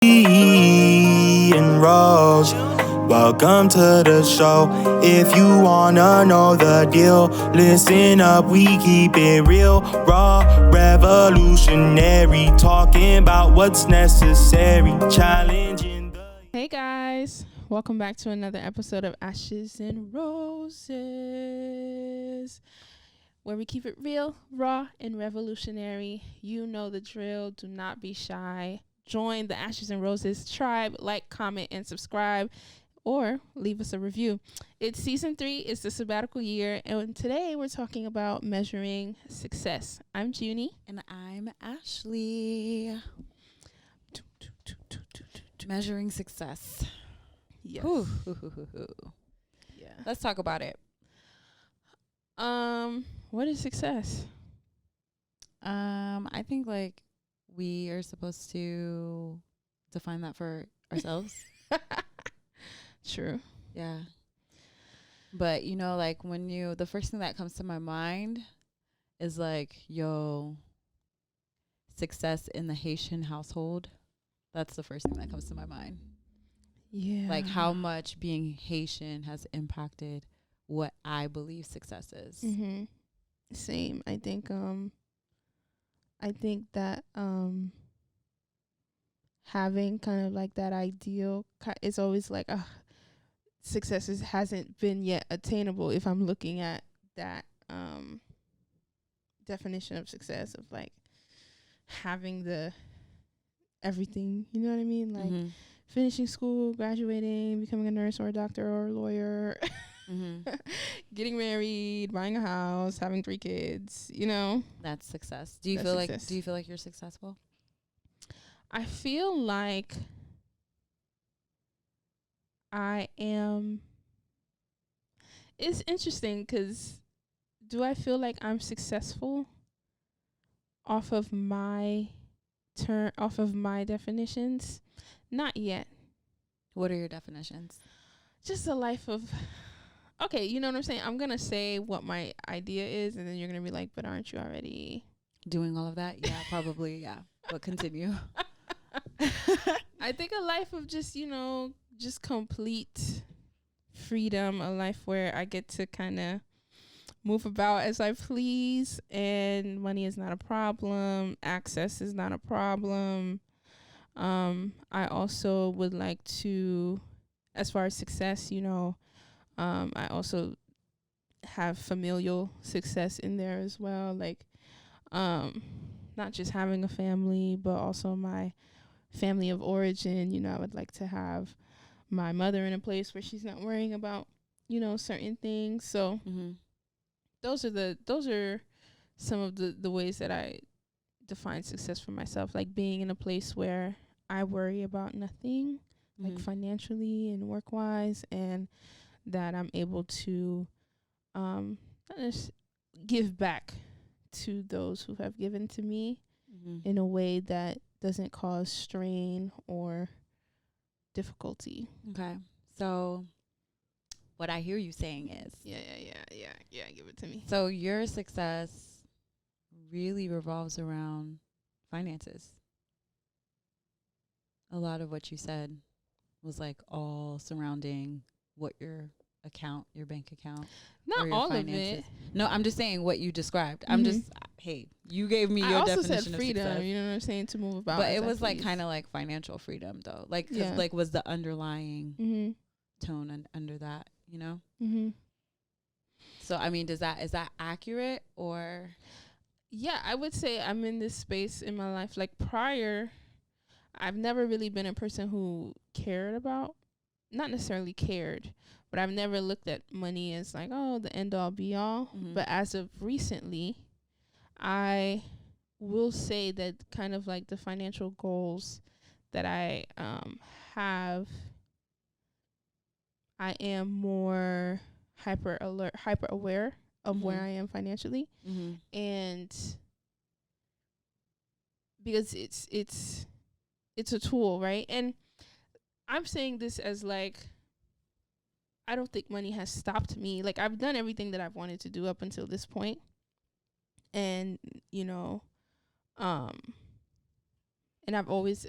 and Rose. Welcome to the show. If you wanna know the deal, listen up, we keep it real, raw, revolutionary, talking about what's necessary, challenging the... Hey guys, welcome back to another episode of Ashes and Roses, where we keep it real, raw, and revolutionary. You know the drill. Do not be shy. Join the Ashes and Roses tribe. Like, comment, and subscribe, or leave us a review. It's season 3. It's the sabbatical year, and today we're talking about measuring success. I'm Juny. And I'm Ashley. Measuring success. Yes. Yeah. Let's talk about it. What is success? I think like we are supposed to define that for ourselves. True. Yeah. But you know, like the first thing that comes to my mind is like, success in the Haitian household. That's the first thing that comes to my mind. Yeah. Like how much being Haitian has impacted what I believe success is. Mm-hmm. Same. I think that having kind of like that ideal is always like success hasn't been yet attainable if I'm looking at that definition of success of like having the everything, you know what I mean? Like finishing school, graduating, becoming a nurse or a doctor or a lawyer, getting married, buying a house, having 3 kids, you know? That's success. Do you feel like you're successful? I feel like I am. It's interesting because do I feel like I'm successful off of my definitions? Not yet. What are your definitions? Just a life of, okay, you know what I'm saying? I'm going to say what my idea is, and then you're going to be like, but aren't you already doing all of that? Yeah, probably, yeah. But continue. I think a life of just, just complete freedom, a life where I get to kind of move about as I please, and money is not a problem, access is not a problem. I also would like to, as far as success, I also have familial success in there as well, like not just having a family, but also my family of origin. I would like to have my mother in a place where she's not worrying about, certain things. So those are some of the ways that I define success for myself, like being in a place where I worry about nothing, like financially and work wise, and that I'm able to give back to those who have given to me in a way that doesn't cause strain or difficulty. Okay. So what I hear you saying is Yeah, give it to me. So your success really revolves around finances. A lot of what you said was like all surrounding what your bank account. Not your all finances. of it. No, I'm just saying what you described. I'm just, hey, you gave me your definition of success. I also said freedom, you know what I'm saying, to move about. But it was like kind of like financial freedom though. Like, cause like was the underlying tone under that, you know? So, I mean, is that accurate or? Yeah, I would say I'm in this space in my life. Like prior, I've never really been a person who not necessarily cared, but I've never looked at money as like, the end all be all. But as of recently, I will say that kind of like the financial goals that I have, I am more hyper aware of where I am financially. And because it's a tool, right? And I'm saying this as like, I don't think money has stopped me. Like I've done everything that I've wanted to do up until this point. And, and I've always,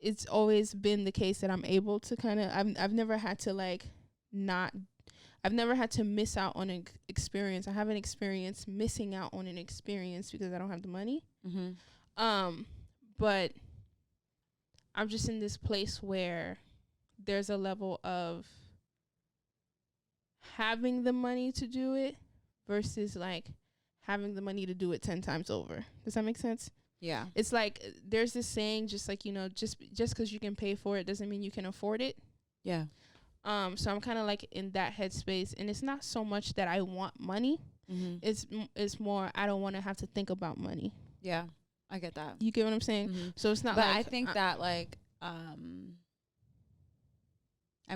it's always been the case that I'm able to kind of, I've never had to like I've never had to miss out on an experience. I haven't experienced missing out on an experience because I don't have the money. But I'm just in this place where there's a level of having the money to do it versus like having the money to do it 10 times over. Does that make sense? Yeah. It's like there's this saying, just like, you know, just because you can pay for it doesn't mean you can afford it. Yeah. So I'm kind of like in that headspace, and it's not so much that I want money. It's more I don't want to have to think about money. Yeah, I get that. You get what I'm saying? So it's not. But like I think that like I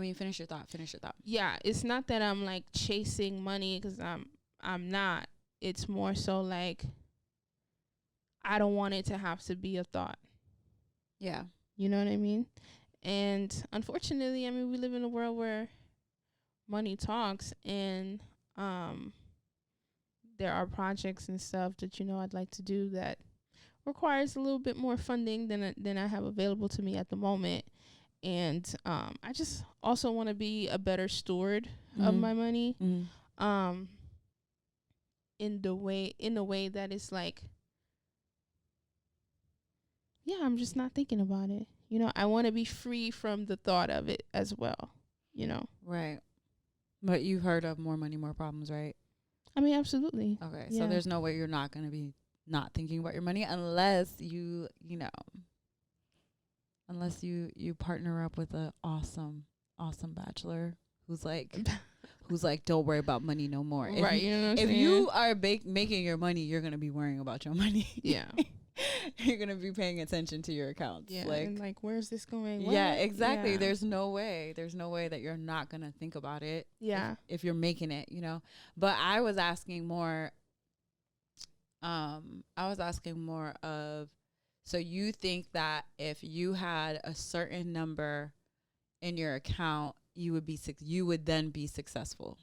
mean, finish your thought. Yeah, it's not that I'm like chasing money, because I'm not. It's more so like I don't want it to have to be a thought. Yeah. You know what I mean? And unfortunately, I mean, we live in a world where money talks, and there are projects and stuff that, you know, I'd like to do that requires a little bit more funding than I have available to me at the moment. And I just also want to be a better steward of my money, in a way that is like, yeah, I'm just not thinking about it. You know, I want to be free from the thought of it as well, you know. Right. But you've heard of More Money, More Problems, right? I mean, absolutely. Okay. Yeah. So there's no way you're not going to be not thinking about your money unless you partner up with a awesome bachelor who's like don't worry about money no more. Right. You know what I'm if saying? you are making your money, you're going to be worrying about your money. Yeah. You're going to be paying attention to your accounts. Yeah. And like, where's this going? What? Yeah, exactly. Yeah. There's no way that you're not going to think about it. Yeah. If you're making it, you know. But I was asking more of, so you think that if you had a certain number in your account, you would then be successful?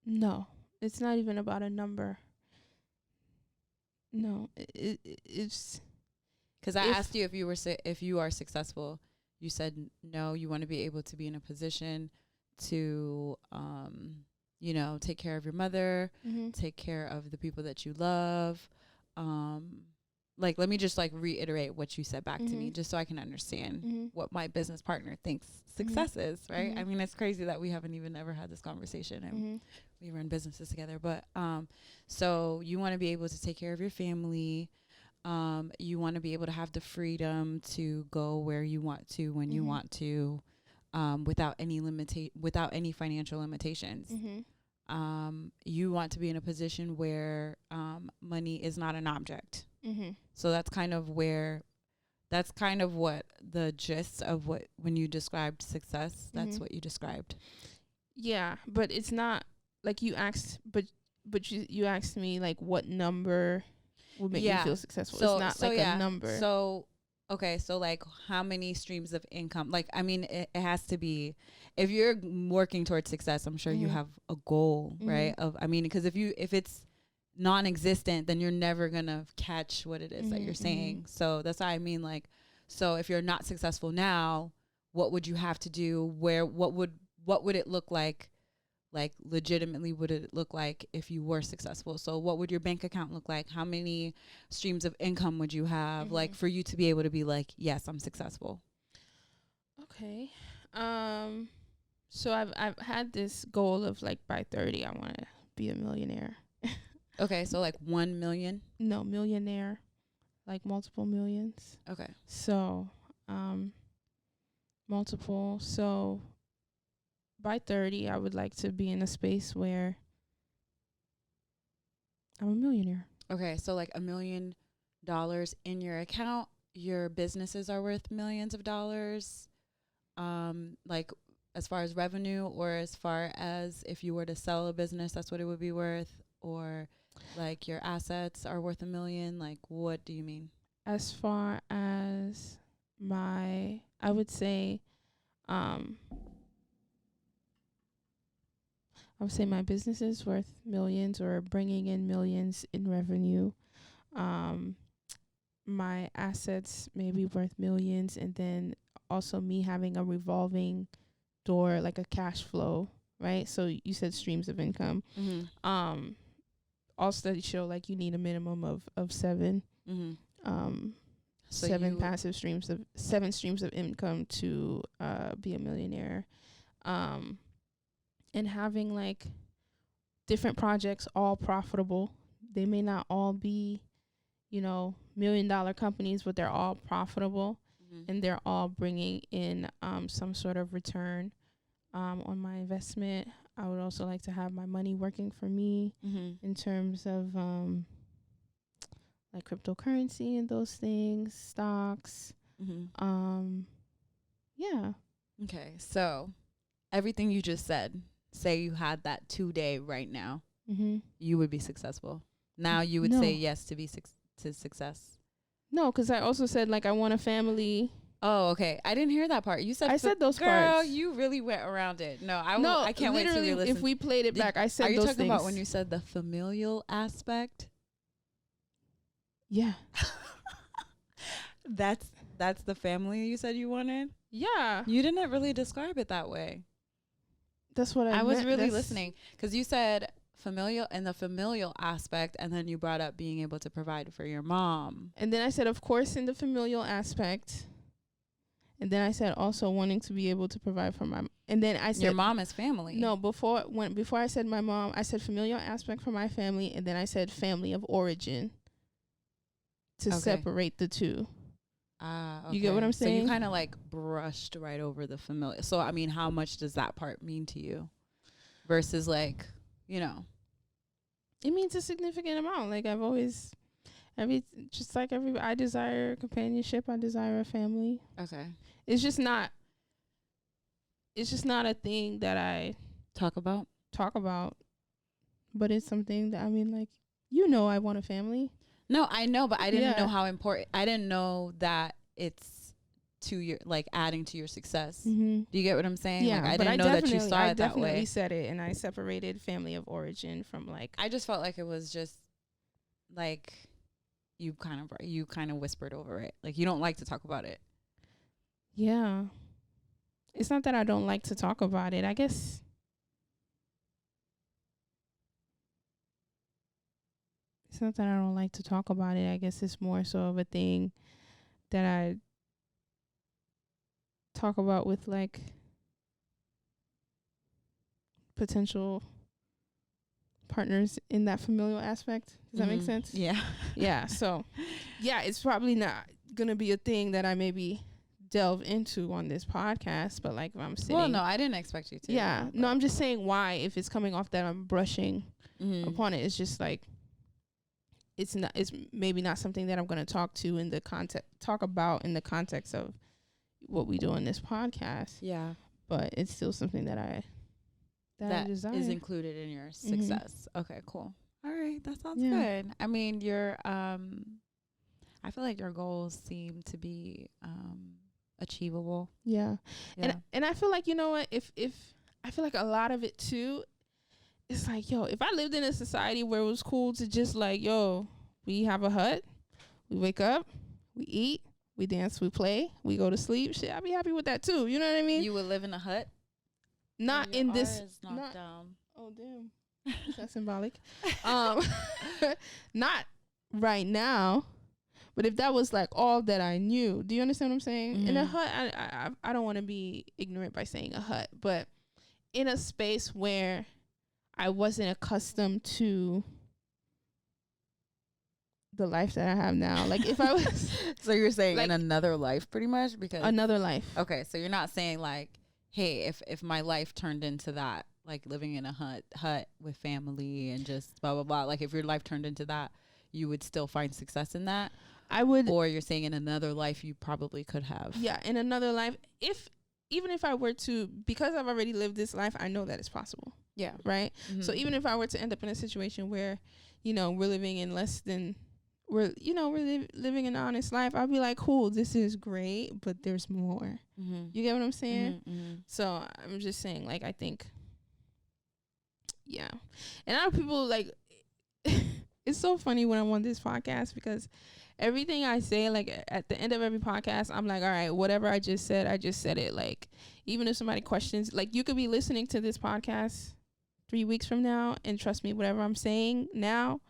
No, it's not even about a number. No, it's because I asked you if you are successful. You said no. You want to be able to be in a position to, take care of your mother, take care of the people that you love. Like, let me just like reiterate what you said back to me, just so I can understand what my business partner thinks success is, right? I mean, it's crazy that we haven't even ever had this conversation, and we run businesses together. But so you want to be able to take care of your family. You want to be able to have the freedom to go where you want to, when you want to, without any financial limitations. You want to be in a position where money is not an object. So that's kind of what the gist of when you described success, that's what you described. Yeah, but it's not like you asked, but you asked me like what number would make me feel successful. So, it's not like a number. So, okay, so like how many streams of income? Like, I mean, it has to be, if you're working towards success, I'm sure you have a goal, right? Because if it's non-existent, then you're never gonna catch what it is that you're saying. So that's why I mean, like, so if you're not successful now, what would you have to do? What would it look like? Like, legitimately, would it look like if you were successful? So what would your bank account look like? How many streams of income would you have, like, for you to be able to be like, yes, I'm successful? Okay. So I've had this goal of like by 30, I want to be a millionaire. Okay, so like 1 million? No, millionaire, like multiple millions. Okay. So, multiple. So by 30, I would like to be in a space where I'm a millionaire. Okay, so like $1 million in your account. Your businesses are worth millions of dollars. Like as far as revenue, or as far as if you were to sell a business, that's what it would be worth, or like your assets are worth $1 million. Like, what do you mean? As far as I would say, my business is worth millions, or bringing in millions in revenue. My assets may be worth millions, and then also me having a revolving door, like a cash flow, right? So you said streams of income. All studies show like you need a minimum of 7. So 7 streams of income to be a millionaire. And having like different projects, all profitable. They may not all be, $1 million companies, but they're all profitable, and they're all bringing in some sort of return on my investment. I would also like to have my money working for me in terms of like cryptocurrency and those things, stocks. Yeah. Okay, so everything you just said, say you had that 2-day right now, you would be successful. Now you would say yes to be to success. No, because I also said like I want a family. Oh, okay. I didn't hear that part. You said I said those girl, parts. You really went around it. No, I can't wait to literally, re-listen. if we played it back, I said those things. Are you talking about when you said the familial aspect? Yeah. That's the family you said you wanted? Yeah. You didn't really describe it that way. That's what I was really listening, because you said familial and the familial aspect, and then you brought up being able to provide for your mom. And then I said, of course, in the familial aspect. And then I said also wanting to be able to provide for my and then I said your mom is family. No, before I said my mom, I said familial aspect for my family, and then I said family of origin to separate the two. Okay. You get what I'm saying? So you kind of like brushed right over the familiar. So I mean, how much does that part mean to you versus like, It means a significant amount. Like I've always I desire companionship, I desire a family. Okay. It's just not a thing that I talk about, but it's something that I want a family. No, I know, but I didn't know how important. I didn't know that it's to your adding to your success. Do you get what I'm saying? Yeah, I didn't know that you saw it that way. I definitely said it, and I separated family of origin from I just felt like it was just like you kind of whispered over it. Like you don't like to talk about it. Yeah. It's not that I don't like to talk about it. I guess it's not that I don't like to talk about it. I guess it's more so of a thing that I talk about with potential partners in that familial aspect. Does that make sense? Yeah. Yeah. So, yeah, it's probably not going to be a thing that I maybe delve into on this podcast, but if I'm sitting. Well, no, I didn't expect you to. Yeah. No, I'm just saying why, if it's coming off that I'm brushing upon it, it's just it's maybe not something that I'm going to talk about in the context of what we do on this podcast. Yeah. But it's still something that I desire. Is included in your success. Okay, cool. All right, that sounds good. I mean, I feel like your goals seem to be achievable. Yeah. And I feel like, you know what, if I feel like a lot of it too, it's like, if I lived in a society where it was cool to just we have a hut, we wake up, we eat, we dance, we play, we go to sleep, shit, I'd be happy with that too. You know what I mean? You would live in a hut? Not in this. Not down. Oh damn, that's symbolic. Not right now, but if that was all that I knew, do you understand what I'm saying? In a hut, I don't want to be ignorant by saying a hut, but in a space where I wasn't accustomed to the life that I have now. If I was, so you're saying in another life, pretty much, because another life. Okay, so you're not saying hey, if my life turned into that, living in a hut with family and just blah, blah, blah. If your life turned into that, you would still find success in that? I would. Or you're saying in another life, you probably could have. Yeah, in another life. Even if I were to, because I've already lived this life, I know that it's possible. Yeah. Right? Mm-hmm. So even if I were to end up in a situation where, we're living in living an honest life, I'll be like, cool, this is great, but there's more. Mm-hmm. You get what I'm saying? Mm-hmm. So I'm just saying, I think, yeah. And a lot of people, it's so funny when I'm on this podcast because everything I say, like at the end of every podcast, I'm like, all right, whatever I just said it. Like, even if somebody questions, like, you could be listening to this podcast 3 weeks from now, and trust me, whatever I'm saying now,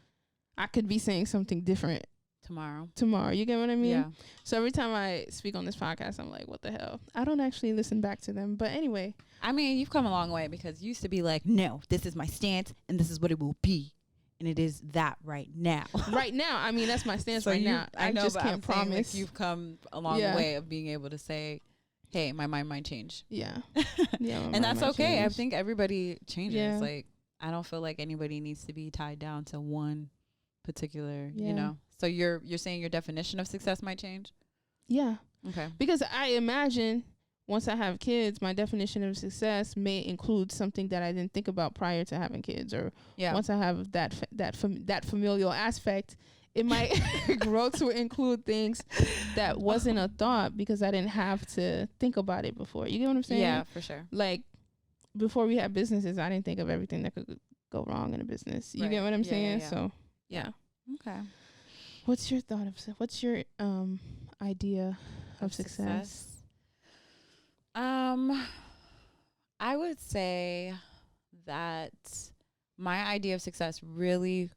I could be saying something different tomorrow. You get what I mean? Yeah. So every time I speak on this podcast, I'm like, what the hell? I don't actually listen back to them. But anyway. I mean, you've come a long way, because you used to be like, no, this is my stance and this is what it will be. And it is that right now. Right now. I mean, that's my stance So right now. I know, just but can't I'm saying, promise. like, you've come a long way of being able to say, hey, my mind might change. Yeah. Yeah. And that's okay. Change. I think everybody changes. Yeah. Like, I don't feel like anybody needs to be tied down to one particular, you know. So you're saying your definition of success might change? Yeah. Okay. Because I imagine once I have kids, my definition of success may include something that I didn't think about prior to having kids, or once I have that familial aspect, it might grow to include things that wasn't a thought because I didn't have to think about it before. You get what I'm saying? Yeah, for sure. Like, before we had businesses, I didn't think of everything that could go wrong in a business. You get what I'm saying? So, yeah. Okay. What's your thought of what's your idea of success? I would say that my idea of success really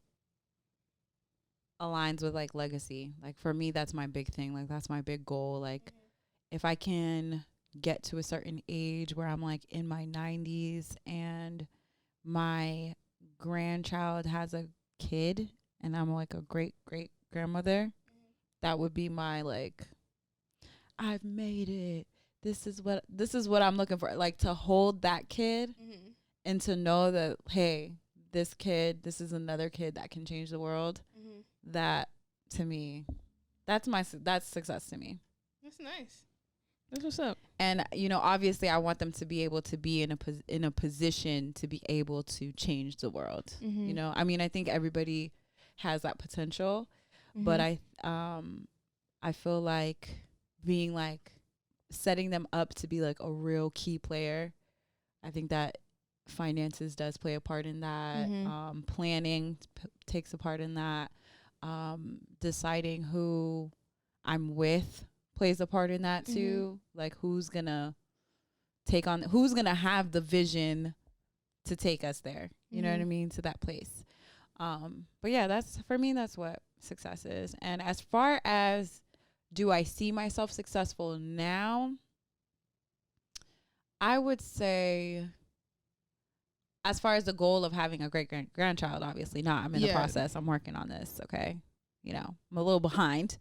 aligns with like legacy. Like, for me, that's my big thing. Like, that's my big goal. Like, if I can get to a certain age where I'm like in my 90s and my grandchild has a kid and I'm like a great grandmother, that would be my, like, I've made it. This is what I'm looking for. Like, to hold that kid and to know that, hey, this is another kid that can change the world. That, to me, that's success to me. That's nice. That's what's up. And, you know, obviously I want them to be able to be in a position to be able to change the world. You know, I mean, I think everybody has that potential, but I feel like being like setting them up to be like a real key player. I think that finances does play a part in that. Planning takes a part in that. Deciding who I'm with plays a part in that too. Like, who's gonna have the vision to take us there. You know what I mean? To that place. But yeah, that's, for me, that's what success is. And as far as, do I see myself successful now? I would say, as far as the goal of having a great grandchild, obviously not. I'm in the process. I'm working on this. Okay. You know, I'm a little behind.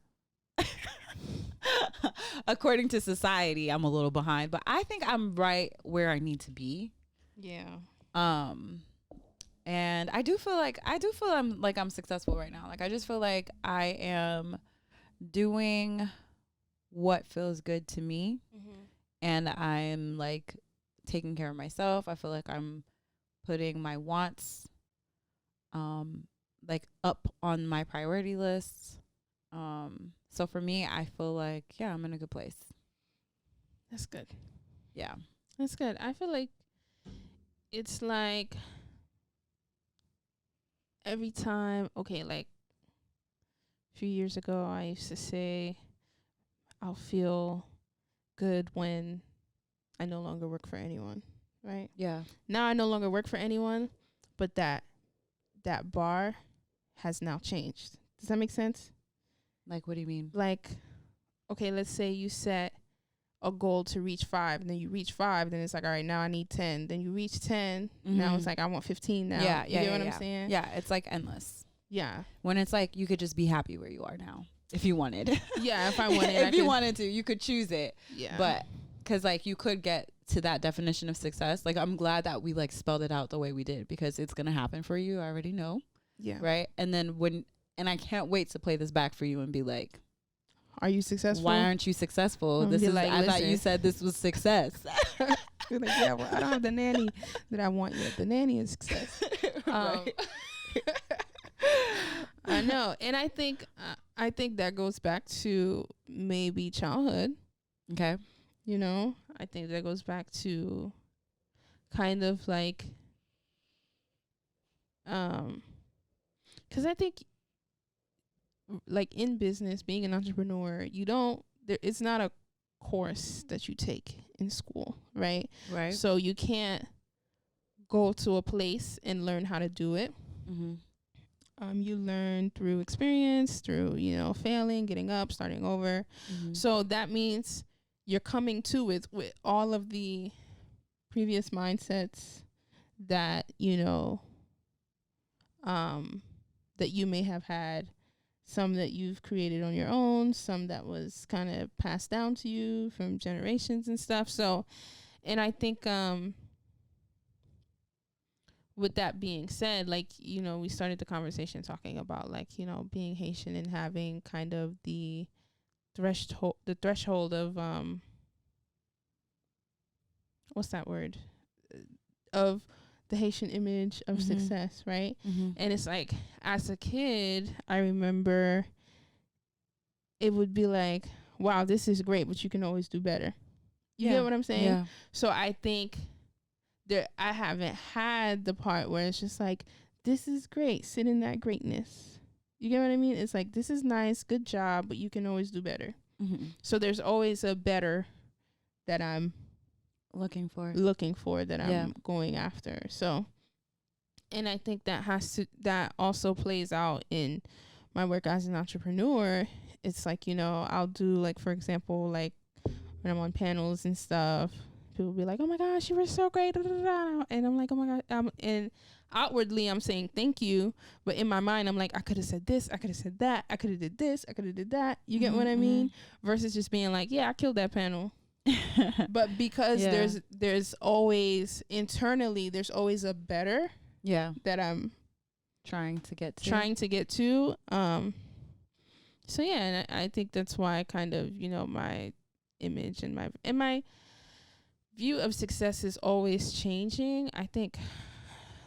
According to society, I'm a little behind, but I think I'm right where I need to be. Yeah. And I do feel I'm successful right now. Like, I just feel like I am doing what feels good to me. And I'm like taking care of myself. I feel like I'm putting my wants like up on my priority list. So for me, I feel like, yeah, I'm in a good place. That's good. Yeah. That's good. I feel like it's like every time, okay, like a few years ago, I used to say I'll feel good when I no longer work for anyone, right? Yeah. Now I no longer work for anyone, but that bar has now changed. Does that make sense? Like, what do you mean? Like, okay, let's say you set a goal to reach 5, and then you reach 5, then it's like, all right, now I need 10. Then you reach 10, now it's like, I want 15 now. Yeah, you get what I'm saying? Yeah, it's like endless. Yeah. When it's like, you could just be happy where you are now, if you wanted. Yeah, if I wanted. If you wanted to, you could choose it. Yeah. But, because, like, you could get to that definition of success. Like, I'm glad that we, like, spelled it out the way we did, because it's going to happen for you. I already know. Yeah. Right? And then and I can't wait to play this back for you and be like, are you successful? Why aren't you successful? I thought you said this was success. You're like, yeah, well, I don't have the nanny that I want yet. The nanny is success. Right. I know. And I think that goes back to maybe childhood. Okay. You know, I think that goes back to kind of like, because I think like in business, being an entrepreneur, it's not a course that you take in school, right? Right. So you can't go to a place and learn how to do it. Mm-hmm. You learn through experience, through, failing, getting up, starting over. Mm-hmm. So that means you're coming to it with all of the previous mindsets that, that you may have had, some that you've created on your own, some that was kind of passed down to you from generations and stuff. So, and I think, with that being said, like, we started the conversation talking about, like, being Haitian and having kind of the threshold of, what's that word? Of the Haitian image of success, right? Mm-hmm. And it's like, as a kid, I remember it would be like, wow, this is great, but you can always do better. You get what I'm saying? Yeah. So I think I haven't had the part where it's just like, this is great, sit in that greatness. You get what I mean? It's like, this is nice, good job, but you can always do better. Mm-hmm. So there's always a better that I'm looking for that I'm going after. So, and I think that also plays out in my work as an entrepreneur. It's like, I'll do, like, for example, like when I'm on panels and stuff, people be like, oh my gosh, you were so great. And I'm like, oh my God. And outwardly I'm saying thank you. But in my mind, I'm like, I could have said this. I could have said that. I could have did this. I could have did that. You get what I mean? Versus just being like, yeah, I killed that panel. But because there's always internally, there's always a better that I'm trying to get to. So yeah, and I think that's why kind of, my image and my view of success is always changing. I think,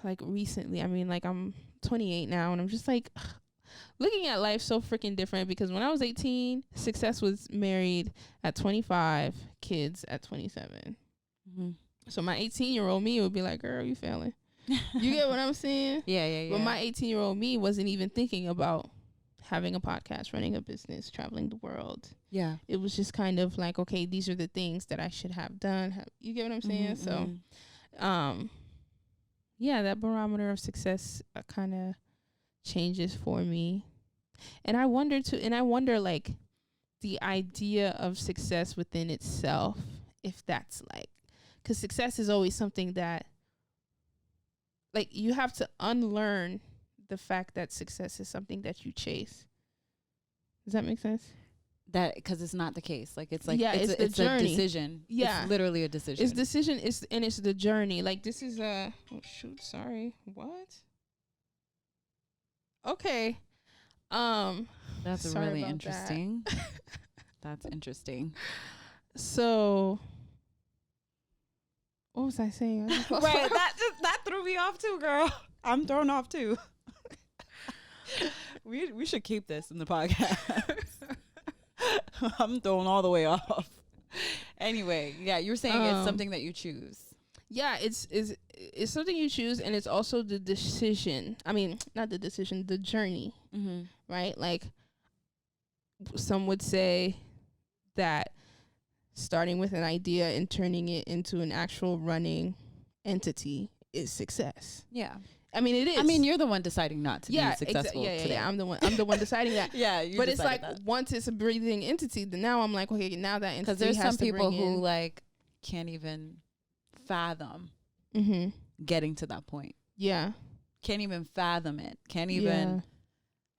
like, recently, I mean, like, I'm 28 now, and I'm just like looking at life so freaking different, because when I was 18, success was married at 25, kids at 27. Mm-hmm. So my 18-year-old me would be like, girl, you failing. You get what I'm saying? Yeah. But my 18-year-old me wasn't even thinking about having a podcast, running a business, traveling the world. Yeah. It was just kind of like, okay, these are the things that I should have done. You get what I'm saying? So, that barometer of success kind of changes for me. And I wonder, like, the idea of success within itself, if that's like, because success is always something that, like, you have to unlearn the fact that success is something that you chase. Does that make sense? That, because it's not the case. Like, it's like, it's a decision. Yeah. It's literally a decision. It's the journey. Like, this is oh shoot, sorry. What? Okay. That's really interesting. That's interesting. So, what was I saying? Wait, that threw me off too, girl. I'm thrown off too. We should keep this in the podcast. I'm thrown all the way off. Anyway, yeah, you're saying it's something that you choose. Yeah, it's something you choose, and it's also the decision. I mean, not the decision, the journey. Mm-hmm. Right? Like, some would say that starting with an idea and turning it into an actual running entity is success. Yeah. I mean, it is. I mean, you're the one deciding not to be successful today. Yeah. I'm the one deciding that. But it's like, once it's a breathing entity, then now I'm like, okay, now that entity has to bring in. Because there's some people who, like, can't even fathom getting to that point. Yeah. Can't even fathom it. Can't even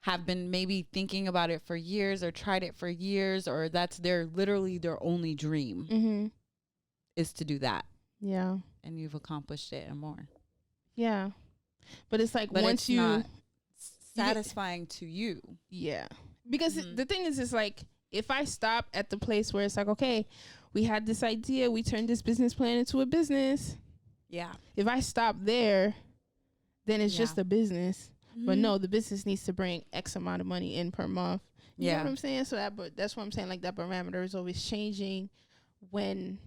have been maybe thinking about it for years or tried it for years, or that's literally their only dream is to do that. Yeah. And you've accomplished it and more. Yeah. But it's like, once it's not satisfying to you. Yeah. Because the thing is, it's like, if I stop at the place where it's like, okay, we had this idea, we turned this business plan into a business. Yeah. If I stop there, then it's just a business. But no, the business needs to bring X amount of money in per month. You know what I'm saying? So that's what I'm saying. Like, that parameter is always changing when,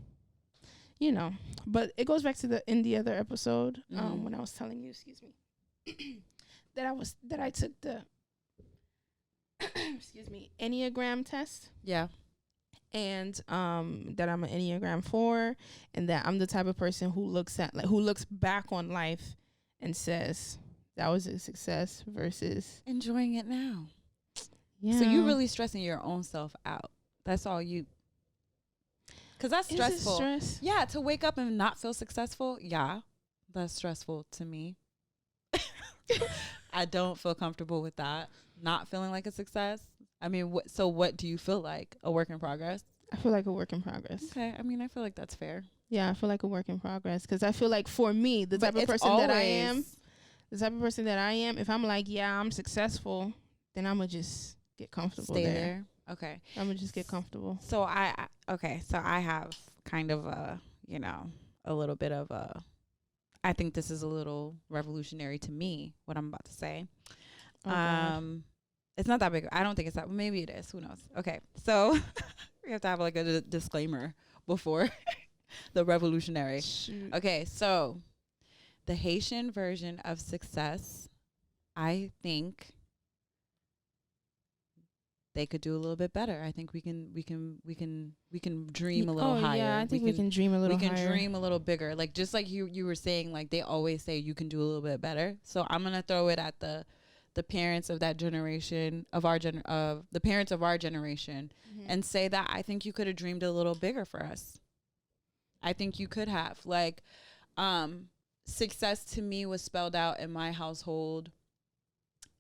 but it goes back to in the other episode, when I was telling you, excuse me, that I took the excuse me, Enneagram test. Yeah. And that I'm an Enneagram 4, and that I'm the type of person who looks back on life and says that was a success versus enjoying it now. Yeah. So you really stressing your own self out. That's all you. Because that's stressful. Is it stress? Yeah, to wake up and not feel successful. Yeah, that's stressful to me. I don't feel comfortable with that. Not feeling like a success. I mean, what do you feel like? A work in progress? I feel like a work in progress. Okay. I mean, I feel like that's fair. Yeah, I feel like a work in progress because I feel like for me, the type of person that I am, if I'm like, yeah, I'm successful, then I'm going to just get comfortable there. Okay. I'm going to just get comfortable. So I have kind of a little bit of I think this is a little revolutionary to me, what I'm about to say. It's not that big. I don't think it's that. Maybe it is. Who knows? Okay. So we have to have like a disclaimer before the revolutionary. Shoot. Okay. So the Haitian version of success, I think they could do a little bit better. I think we can dream a little higher. Yeah, I think we can dream a little higher. We can dream a little bigger. Like just like you were saying, like they always say you can do a little bit better. So I'm gonna throw it at the parents of that generation, of the parents of our generation, and say that I think you could have dreamed a little bigger for us. I think you could have. Like, success to me was spelled out in my household.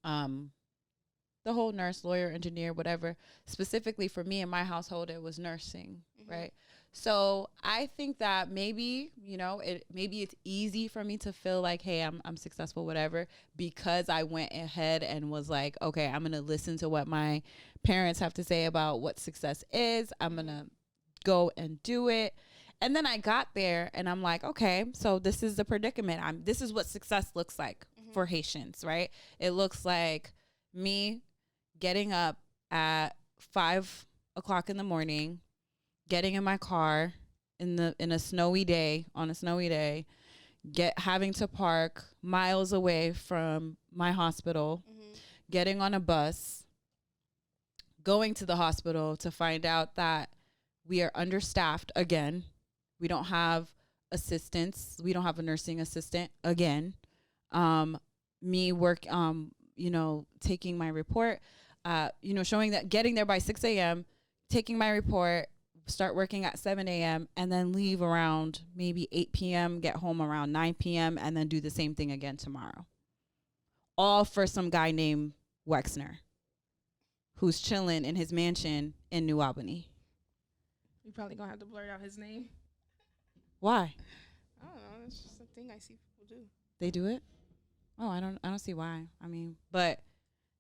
The whole nurse, lawyer, engineer, whatever. Specifically for me in my household, it was nursing, right? So I think that maybe, maybe it's easy for me to feel like, hey, I'm successful, whatever, because I went ahead and was like, okay, I'm going to listen to what my parents have to say about what success is. I'm going to go and do it. And then I got there and I'm like, okay, so this is the predicament. This is what success looks like for Haitians, right? It looks like me getting up at 5 o'clock in the morning, getting in my car on a snowy day, having to park miles away from my hospital, getting on a bus, going to the hospital to find out that we are understaffed again. We don't have assistants. We don't have a nursing assistant again. Taking my report, showing that getting there by 6 a.m., taking my report, start working at 7 a.m. and then leave around maybe 8 p.m., get home around 9 p.m. and then do the same thing again tomorrow. All for some guy named Wexner who's chilling in his mansion in New Albany. You probably gonna have to blurt out his name. Why? I don't know. It's just a thing I see people do. They do it? Oh, I don't see why. I mean, but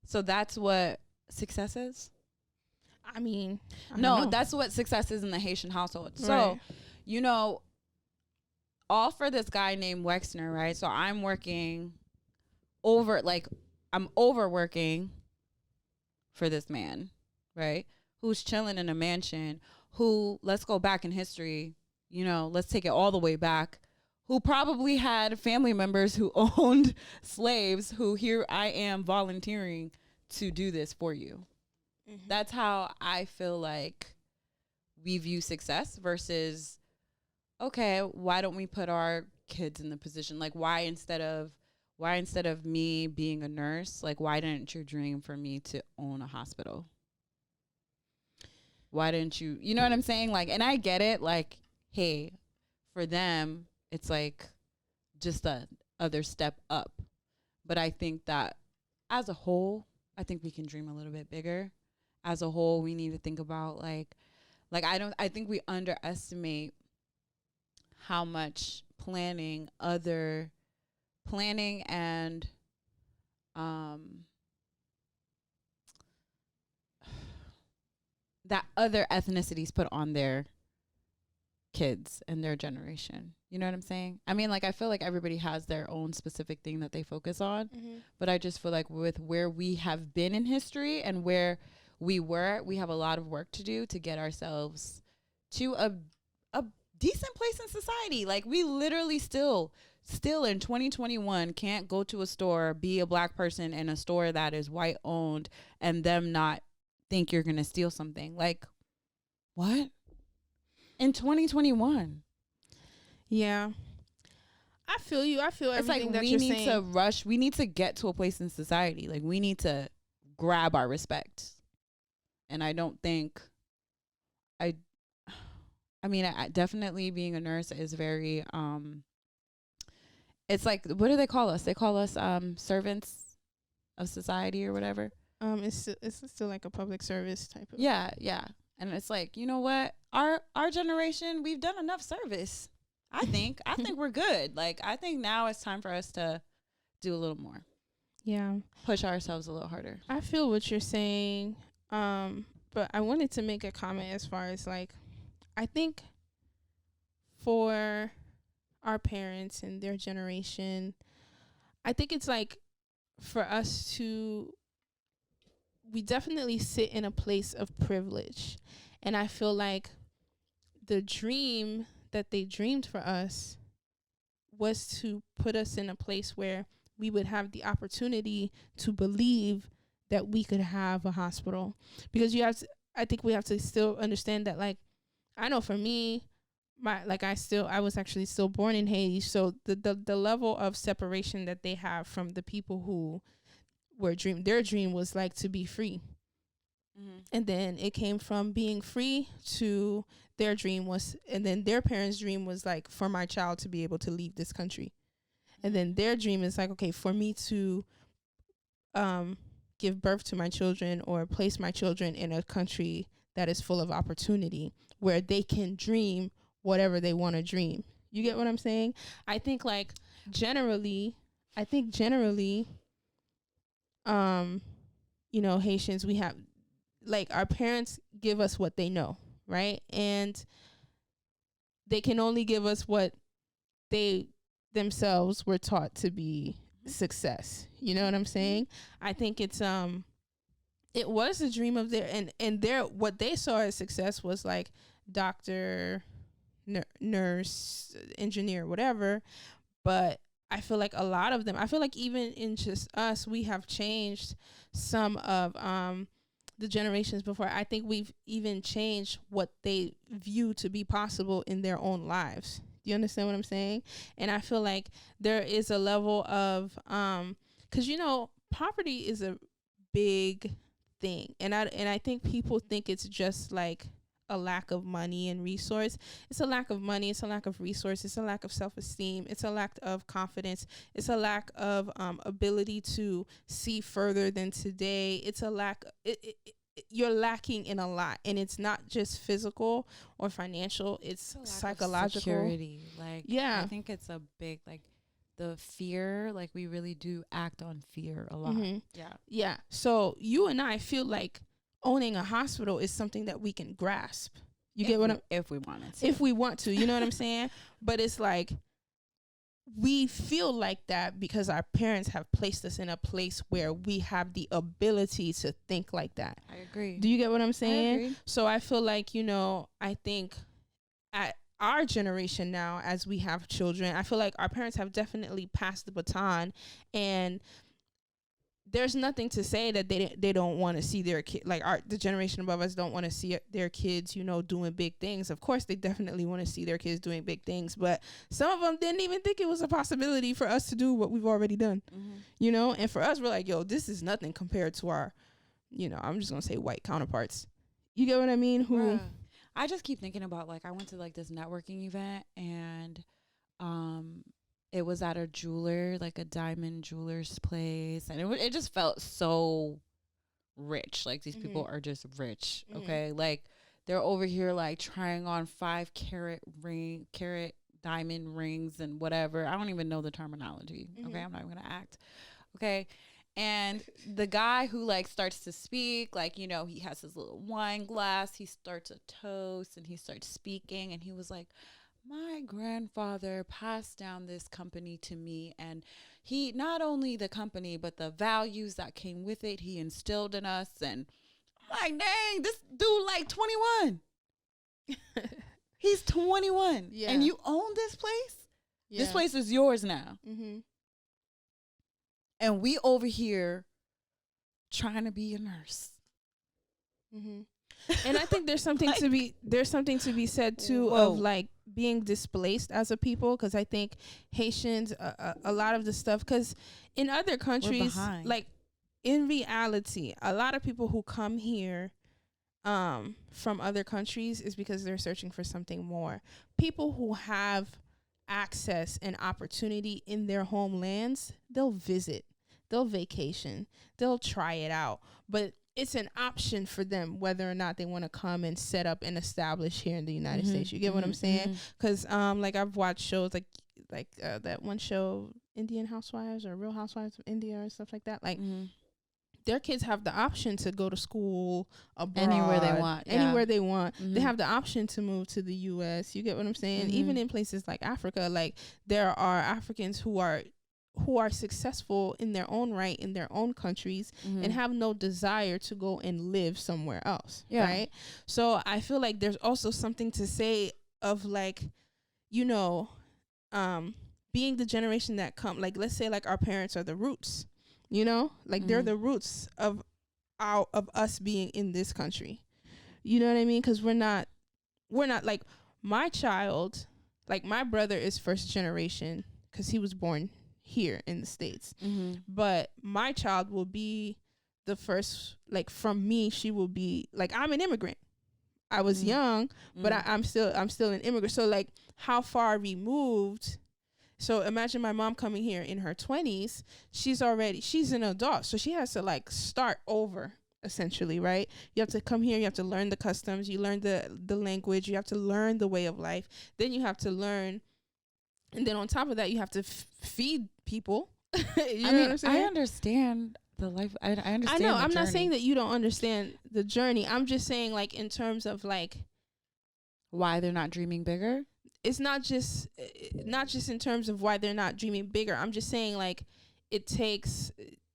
so that's what success is? I mean, no, that's what success is in the Haitian household. Right. So, all for this guy named Wexner, right? So I'm working I'm overworking for this man, right? Who's chilling in a mansion, who, let's go back in history, let's take it all the way back, who probably had family members who owned slaves, who here I am volunteering to do this for you. That's how I feel like we view success versus, okay, why don't we put our kids in the position? Like, why instead of me being a nurse, like, why didn't you dream for me to own a hospital? Why didn't you, you know what I'm saying? Like, and I get it. Like, hey, for them, it's like just a other step up. But I think that as a whole, I think we can dream a little bit bigger. As a whole, we need to think about I think we underestimate how much planning and that other ethnicities put on their kids and their generation. You know what I'm saying? I mean, like, I feel like everybody has their own specific thing that they focus on, but I just feel like with where we have been in history and where we have a lot of work to do to get ourselves to a decent place in society. Like, we literally still in 2021 can't go to a store, be a black person in a store that is white owned, and them not think you're going to steal something. Like, what? In 2021. Yeah. I feel you. I feel everything like that you're saying. We need to rush. We need to get to a place in society. Like, we need to grab our respect. And I don't think I mean, I definitely being a nurse is very, it's like, what do they call us? They call us servants of society or whatever. It's still like a public service type of. Yeah. And it's like, you know what? Our generation, we've done enough service. I think we're good. Like, I think now it's time for us to do a little more. Yeah. Push ourselves a little harder. I feel what you're saying. But I wanted to make a comment as far as like, I think for our parents and their generation, I think it's like for us to, we definitely sit in a place of privilege. And I feel like the dream that they dreamed for us was to put us in a place where we would have the opportunity to believe that we could have a hospital. Because I think we have to still understand that, like, I know for me, I was actually still born in Haiti. So the level of separation that they have from the people who their dream was like to be free. Mm-hmm. And then it came from being free to their dream was, and then their parents' dream was like for my child to be able to leave this country. Mm-hmm. And then their dream is like, okay, for me to give birth to my children or place my children in a country that is full of opportunity where they can dream whatever they want to dream. You get what I'm saying? I think generally, you know, Haitians, we have, like, our parents give us what they know, right? And they can only give us what they themselves were taught to be success. You know what I'm saying? I think it's it was a dream of their, and their, what they saw as success was like doctor, nurse, engineer, whatever. But I feel like a lot of them, I feel like even in just us, we have changed some of the generations before. I think we've even changed what they view to be possible in their own lives. Do you understand what I'm saying? And I feel like there is a level of, because, you know, poverty is a big thing. And I think people think it's just like a lack of money and resource. It's a lack of money. It's a lack of resource. It's a lack of self-esteem. It's a lack of confidence. It's a lack of ability to see further than today. It's a lack. You're lacking in a lot, and it's not just physical or financial. It's psychological. Security. Like, yeah, I think it's a big, like, the fear. Like, we really do act on fear a lot. Mm-hmm. Yeah. So you and I feel like owning a hospital is something that we can grasp. You get what I'm? If we wanted to. If we want to, you know what I'm saying? But it's like, we feel like that because our parents have placed us in a place where we have the ability to think like that. I agree. Do you get what I'm saying? I agree. So I feel like, you know, I think at our generation now, as we have children, I feel like our parents have definitely passed the baton, and there's nothing to say that they don't want to see their kid, like the generation above us don't want to see their kids, you know, doing big things. Of course, they definitely want to see their kids doing big things, but some of them didn't even think it was a possibility for us to do what we've already done, you know? And for us, we're like, yo, this is nothing compared to our, you know, I'm just going to say white counterparts. You get what I mean? Who? I just keep thinking about, like, I went to like this networking event, and it was at a jeweler, like a diamond jeweler's place. And it just felt so rich. Like, these people are just rich. Okay. Like, they're over here, like, trying on 5 carat diamond rings and whatever. I don't even know the terminology. Okay. I'm not even going to act. Okay. And the guy who, like, starts to speak, like, you know, he has his little wine glass. He starts a toast and he starts speaking. And he was like, my grandfather passed down this company to me, and he, not only the company, but the values that came with it, he instilled in us. And I'm like, dang, this dude like 21. He's 21. Yeah. And you own this place? Yeah. This place is yours now. And we over here trying to be a nurse. Mm-hmm. And I think there's something to be said too of like being displaced as a people, because I think Haitians a lot of the stuff, because in other countries, like in reality, a lot of people who come here from other countries is because they're searching for something more. People who have access and opportunity in their homelands, they'll visit, they'll vacation, they'll try it out, but it's an option for them whether or not they want to come and set up and establish here in the United States. You get what I'm saying? Because like I've watched shows like that one show, Indian Housewives or Real Housewives of India or stuff like that. Like their kids have the option to go to school abroad, anywhere they want. They have the option to move to the US. You get what I'm saying? Even in places like Africa, like there are Africans who are successful in their own right in their own countries and have no desire to go and live somewhere else. Right? So I feel like there's also something to say of like, you know, being the generation that come, like, let's say like our parents are the roots, you know, like they're the roots of us being in this country. You know what I mean? Because we're not like my child, like my brother is first generation because he was born here in the States. But my child will be the first, like from me, she will be like, I'm an immigrant. I was young, but I'm still an immigrant. So like how far removed. So imagine my mom coming here in her 20s. She's an adult. So she has to like start over essentially, right? You have to come here. You have to learn the customs. You learn the language. You have to learn the way of life. Then you have to learn. And then on top of that, you have to feed people. You know what I'm saying? I understand the life. I understand. I know. I'm not saying that you don't understand the journey. I'm just saying, like, in terms of like why they're not dreaming bigger. It's not just in terms of why they're not dreaming bigger. I'm just saying, like, it takes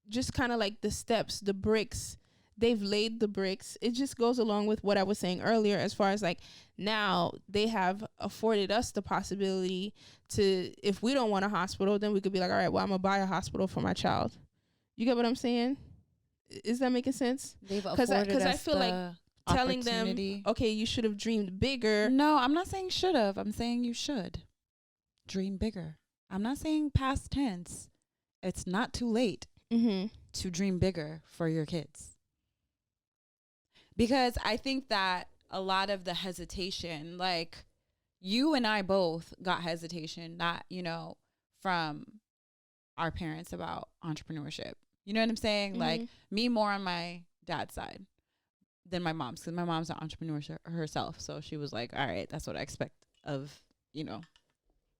just kind of like the steps, the bricks. They've laid the bricks. It just goes along with what I was saying earlier, as far as like now they have afforded us the possibility to, if we don't want a hospital, then we could be like, all right, well, I'm gonna buy a hospital for my child. You get what I'm saying? Is that making sense? They've afforded us I feel like telling them, okay, you should have dreamed bigger. No, I'm not saying should have. I'm saying you should dream bigger. I'm not saying past tense. It's not too late to dream bigger for your kids. Because I think that a lot of the hesitation, like you and I both got hesitation, not, you know, from our parents about entrepreneurship. You know what I'm saying? Like me more on my dad's side than my mom's, because my mom's an entrepreneur herself. So she was like, all right, that's what I expect of, you know,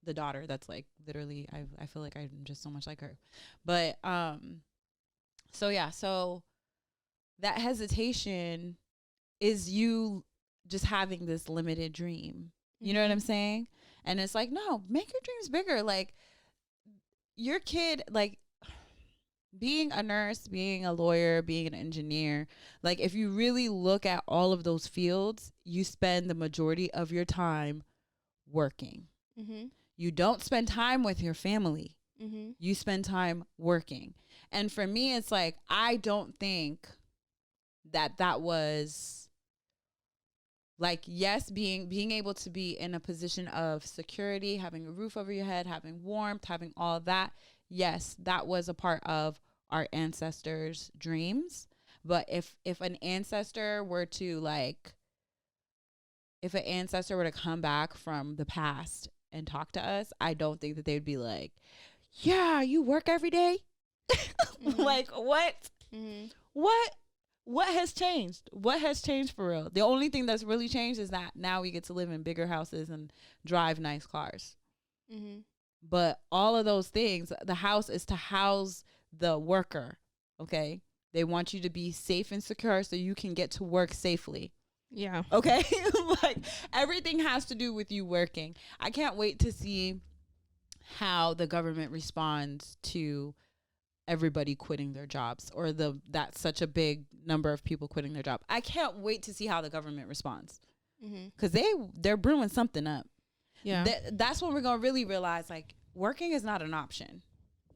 the daughter. That's like literally, I feel like I'm just so much like her. But so yeah, so that hesitation is you just having this limited dream. You know what I'm saying? And it's like, no, make your dreams bigger. Like your kid, like being a nurse, being a lawyer, being an engineer, like if you really look at all of those fields, you spend the majority of your time working. You don't spend time with your family. You spend time working. And for me, it's like, I don't think that was like, yes, being able to be in a position of security, having a roof over your head, having warmth, having all that. Yes, that was a part of our ancestors' dreams. But if an ancestor were to come back from the past and talk to us, I don't think that they would be like, yeah, you work every day. Like, what? What has changed? What has changed for real? The only thing that's really changed is that now we get to live in bigger houses and drive nice cars. But all of those things, the house is to house the worker, okay? They want you to be safe and secure so you can get to work safely. Yeah. Okay? Like, everything has to do with you working. I can't wait to see how the government responds to everybody quitting their jobs, or that's such a big number of people quitting their job. I can't wait to see how the government responds, because they're brewing something up. Yeah, that's when we're gonna really realize, like, working is not an option.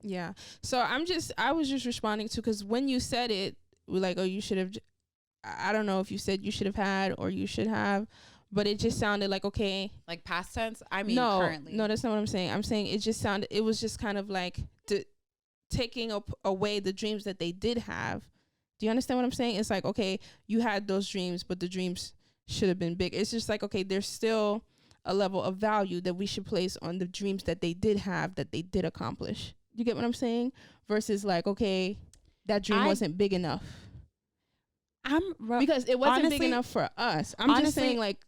Yeah. So I was just responding to, because when you said it, we're like, oh, you should have. I don't know if you said you should have had or you should have, but it just sounded like, okay. Like past tense? I mean, no, currently. No, that's not what I'm saying. I'm saying it was just kind of like taking away the dreams that they did have. Do you understand what I'm saying? It's like, okay, you had those dreams, but the dreams should have been big. It's just like, okay, there's still a level of value that we should place on the dreams that they did have, that they did accomplish. You get what I'm saying? Versus like, okay, that dream wasn't big enough. Because it wasn't big enough for us. I'm just saying, like,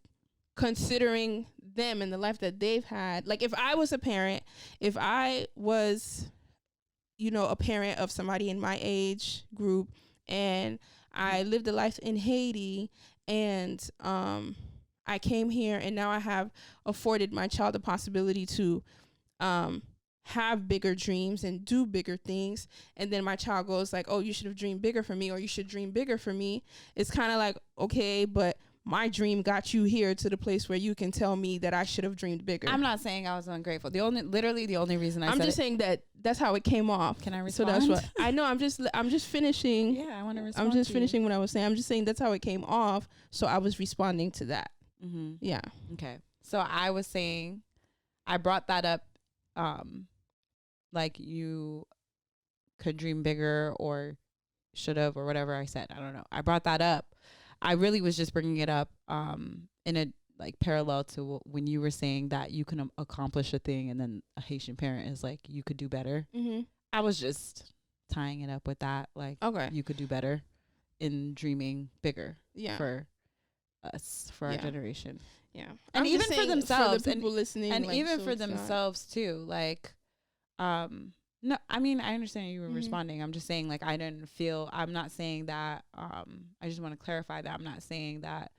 considering them and the life that they've had. Like, if I was a parent, if I was, you know, a parent of somebody in my age group, and I lived a life in Haiti, and I came here, and now I have afforded my child the possibility to have bigger dreams and do bigger things, and then my child goes like, oh, you should have dreamed bigger for me, or you should dream bigger for me. It's kind of like, okay, but my dream got you here to the place where you can tell me that I should have dreamed bigger. I'm not saying I was ungrateful. The only reason I'm just saying that that's how it came off. Can I respond? So that's what I know. I'm just finishing. Yeah, I want to respond. I'm just finishing what I was saying. I'm just saying that's how it came off. So I was responding to that. Mm-hmm. Yeah. Okay. So I was saying, I brought that up, like you could dream bigger or should have, or whatever I said. I don't know. I brought that up. I really was just bringing it up in a like parallel to when you were saying that you can accomplish a thing, and then a Haitian parent is like, you could do better. Mm-hmm. I was just tying it up with that, like, okay, you could do better in dreaming bigger. Yeah. For us, for our generation. Yeah. And even for themselves, for the people listening, and like, even so for themselves too. Like, no, I mean, I understand you were responding. I'm just saying, like, I'm not saying that, I just want to clarify that I'm not saying that,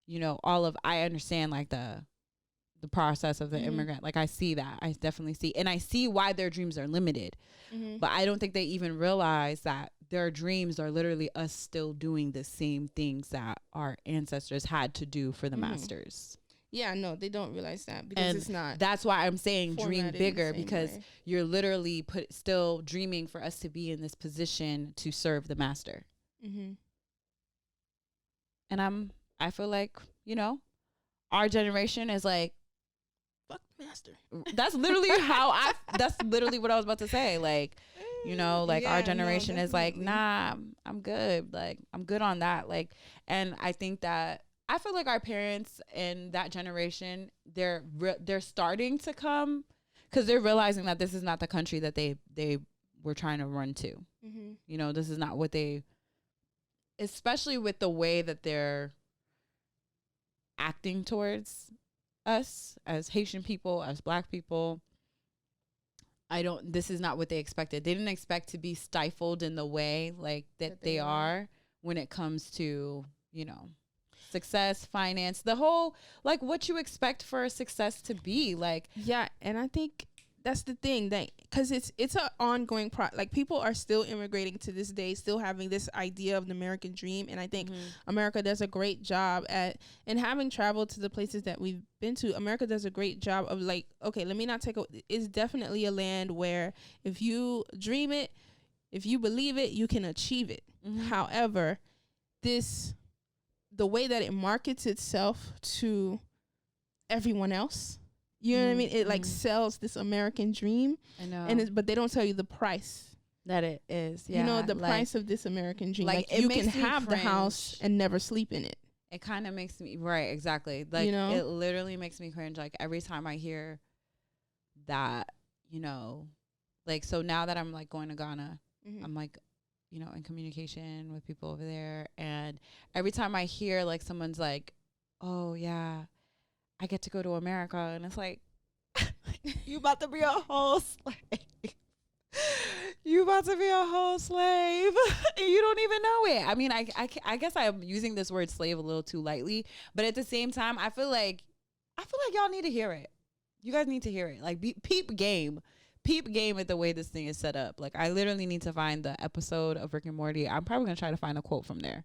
you know, I understand, like, the process of the immigrant. Like, I see that. I definitely see. And I see why their dreams are limited. Mm-hmm. But I don't think they even realize that their dreams are literally us still doing the same things that our ancestors had to do for the masters. Yeah, no, they don't realize that, because and it's not. That's why I'm saying dream bigger, because you're literally still dreaming for us to be in this position to serve the master. Mm-hmm. And I feel like, you know, our generation is like, fuck the master. That's literally that's literally what I was about to say. Like, you know, like, our generation is like, nah, I'm good. Like, I'm good on that. Like, and I think that, I feel like our parents and that generation, they're starting to come, because they're realizing that this is not the country that they were trying to run to. Mm-hmm. You know, this is not what especially with the way that they're acting towards us as Haitian people, as Black people. This is not what they expected. They didn't expect to be stifled in the way like that they are when it comes to, you know, success, finance, the whole, like, what you expect for a success to be like. Yeah. And I think that's the thing, that because it's an ongoing like, people are still immigrating to this day, still having this idea of the American dream. And I think America does a great job and having traveled to the places that we've been to, America does a great job of, like, okay, let me not it's definitely a land where if you dream it, if you believe it, you can achieve it. Mm-hmm. However, the way that it markets itself to everyone else, you know what I mean? It like sells this American dream. I know. But they don't tell you the price that it is. Yeah. You know, the price of this American dream. Like you can have the house and never sleep in it. It kind of makes me, right, exactly. Like, you know? It literally makes me cringe. Like, every time I hear that, you know, like, so now that I'm like going to Ghana, I'm like, you know, in communication with people over there. And every time I hear like someone's like, oh yeah, I get to go to America. And it's like, you about to be a whole slave. You about to be a whole slave. You don't even know it. I mean, I guess I'm using this word slave a little too lightly, but at the same time, I feel like y'all need to hear it. You guys need to hear it. Like, peep game at the way this thing is set up. Like, I literally need to find the episode of Rick and Morty. I'm probably gonna try to find a quote from there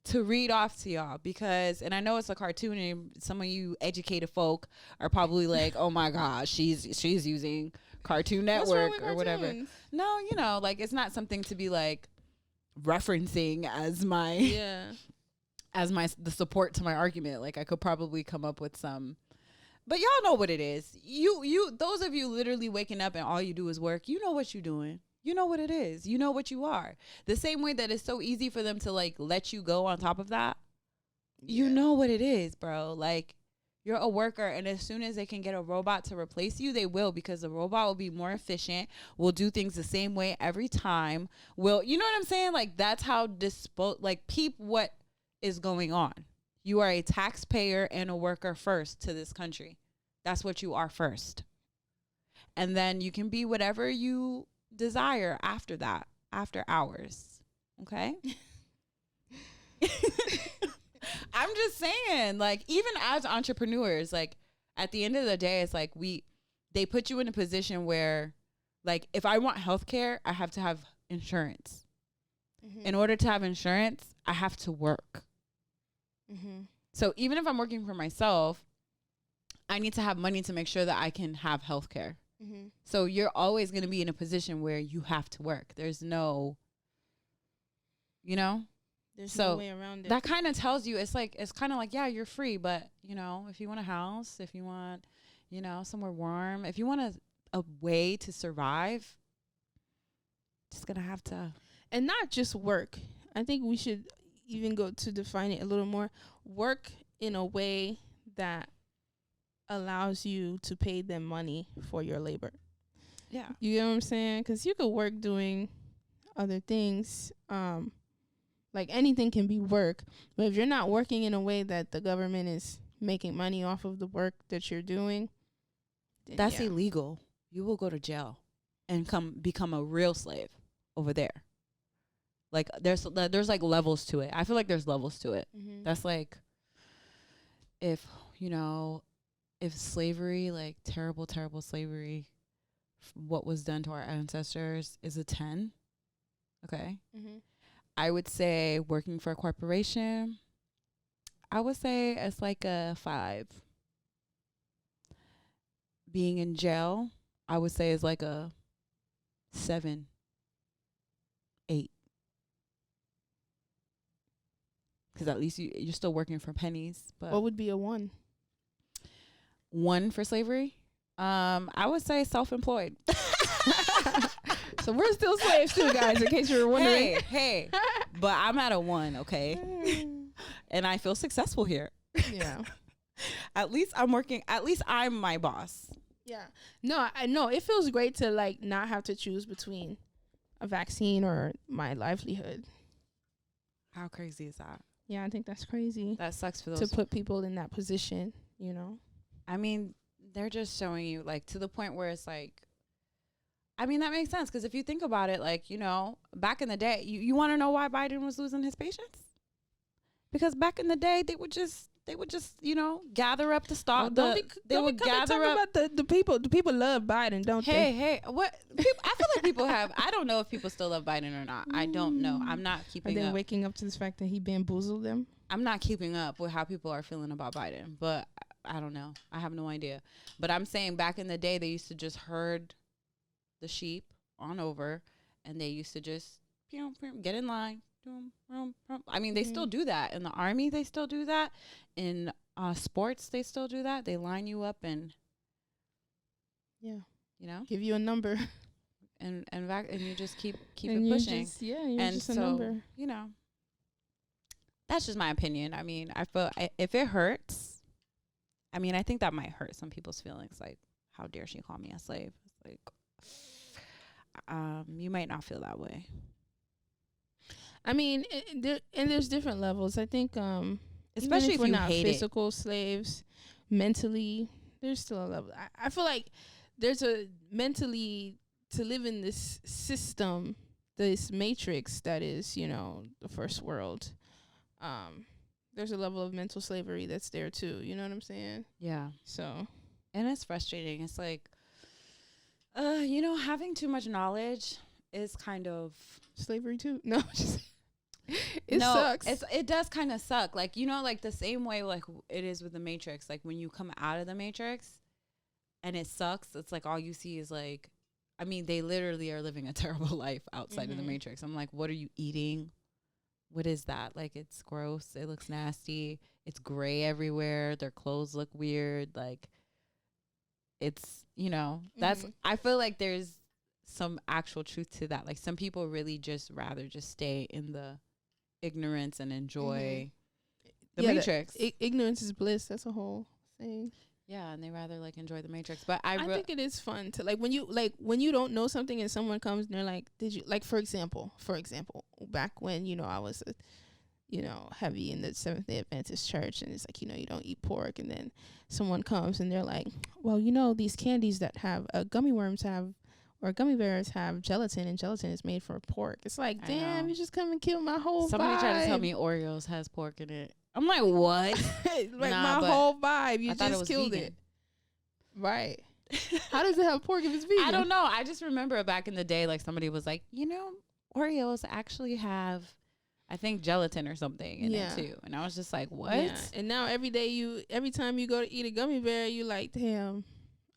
to read off to y'all, because, and I know it's a cartoon, and some of you educated folk are probably like, oh my gosh, she's using Cartoon Network or whatever. No, you know, like, it's not something to be like referencing as my as the support to my argument. Like I could probably come up with some, but y'all know what it is. Those of you literally waking up and all you do is work, you know what you're doing. You know what it is. You know what you are. The same way that it's so easy for them to like let you go on top of that. You know what it is, bro. Like you're a worker, and as soon as they can get a robot to replace you, they will, because the robot will be more efficient, will do things the same way every time. Will, you know what I'm saying? Like that's how peep what is going on. You are a taxpayer and a worker first to this country. That's what you are first. And then you can be whatever you desire after that, after hours. Okay? I'm just saying, like, even as entrepreneurs, like, at the end of the day, it's like they put you in a position where, like, if I want healthcare, I have to have insurance. Mm-hmm. In order to have insurance, I have to work. Mm-hmm. So even if I'm working for myself, I need to have money to make sure that I can have healthcare. Mm-hmm. So you're always going to be in a position where you have to work. There's no, there's no way around it. That kind of tells you, it's kind of like, yeah, you're free, but if you want a house, if you want, somewhere warm, if you want a way to survive, just going to have to. And not just work. I think we should even go to define it a little more. Work in a way that allows you to pay them money for your labor. Yeah. You get what I'm saying? Because you could work doing other things. Like anything can be work. But if you're not working in a way that the government is making money off of the work that you're doing, that's illegal. You will go to jail and become a real slave over there. Like there's like levels to it. I feel like there's levels to it. Mm-hmm. That's like if slavery, like terrible slavery, what was done to our ancestors is a 10. Okay. Mm-hmm. I would say working for a corporation, I would say it's like a 5. Being in jail, I would say is like a 7, 8. Because at least you're still working for pennies. But what would be a 1? 1 for slavery? I would say self-employed. So we're still slaves too, guys, in case you were wondering. Hey. But I'm at a 1, okay? And I feel successful here. Yeah. At least I'm my boss. Yeah. No, I know. It feels great to like not have to choose between a vaccine or my livelihood. How crazy is that? Yeah, I think that's crazy. That sucks for those to put people in that position, I mean, they're just showing you like to the point where it's like, I mean, that makes sense. Because if you think about it, like, back in the day, you want to know why Biden was losing his patients? Because back in the day, they would just gather up the stock. They would gather up the people. The people love Biden, don't they? Hey, what? I feel like people have. I don't know if people still love Biden or not. I don't know. I'm not keeping up. Are they waking up to this fact that he bamboozled them? I'm not keeping up with how people are feeling about Biden, but I don't know. I have no idea. But I'm saying back in the day, they used to just herd the sheep on over, and they used to just get in line. I mean, they still do that in the army. They still do that in sports. They still do that. They line you up and give you a number, and you just keep it pushing. You're just a number. That's just my opinion. I mean, I feel if it hurts, I mean, I think that might hurt some people's feelings. Like, how dare she call me a slave? It's like, you might not feel that way. I mean, there's different levels. I think, especially if we're not physical slaves, mentally, there's still a level. I feel like there's a mentally to live in this system, this matrix that is, the first world. There's a level of mental slavery that's there too. You know what I'm saying? Yeah. So, and it's frustrating. It's like, having too much knowledge is kind of slavery too. No, it sucks. It does kind of suck. Like, like the same way like it is with the Matrix. Like when you come out of the Matrix and it sucks, it's like all you see is like, I mean, they literally are living a terrible life outside of the Matrix. I'm like, what are you eating? what is that? Like, it's gross. It looks nasty. It's gray everywhere. Their clothes look weird. Like, it's, you know, that's, I feel like there's some actual truth to that. Like, some people really just rather just stay in the ignorance and enjoy the Matrix. Ignorance is bliss. That's a whole thing. Yeah, and they rather like enjoy the Matrix. But I think it is fun to when you don't know something and someone comes and they're like, did you, like, for example, back when, you know, I was heavy in the Seventh-day Adventist church, and it's like, you know, you don't eat pork, and then someone comes and they're like, well, you know, these candies that have gummy worms have, or gummy bears have gelatin, and gelatin is made for pork. It's like, damn, you just come and kill my whole Somebody vibe. tried to tell me Oreos has pork in it. I'm like, what? Like, my whole vibe. You just killed it. Right. How does it have pork if it's vegan? I don't know. I just remember back in the day, like, somebody was like, you know, Oreos actually have, I think, gelatin or something in it too. And I was just like, what? Yeah. And now every time you go to eat a gummy bear, you like, damn,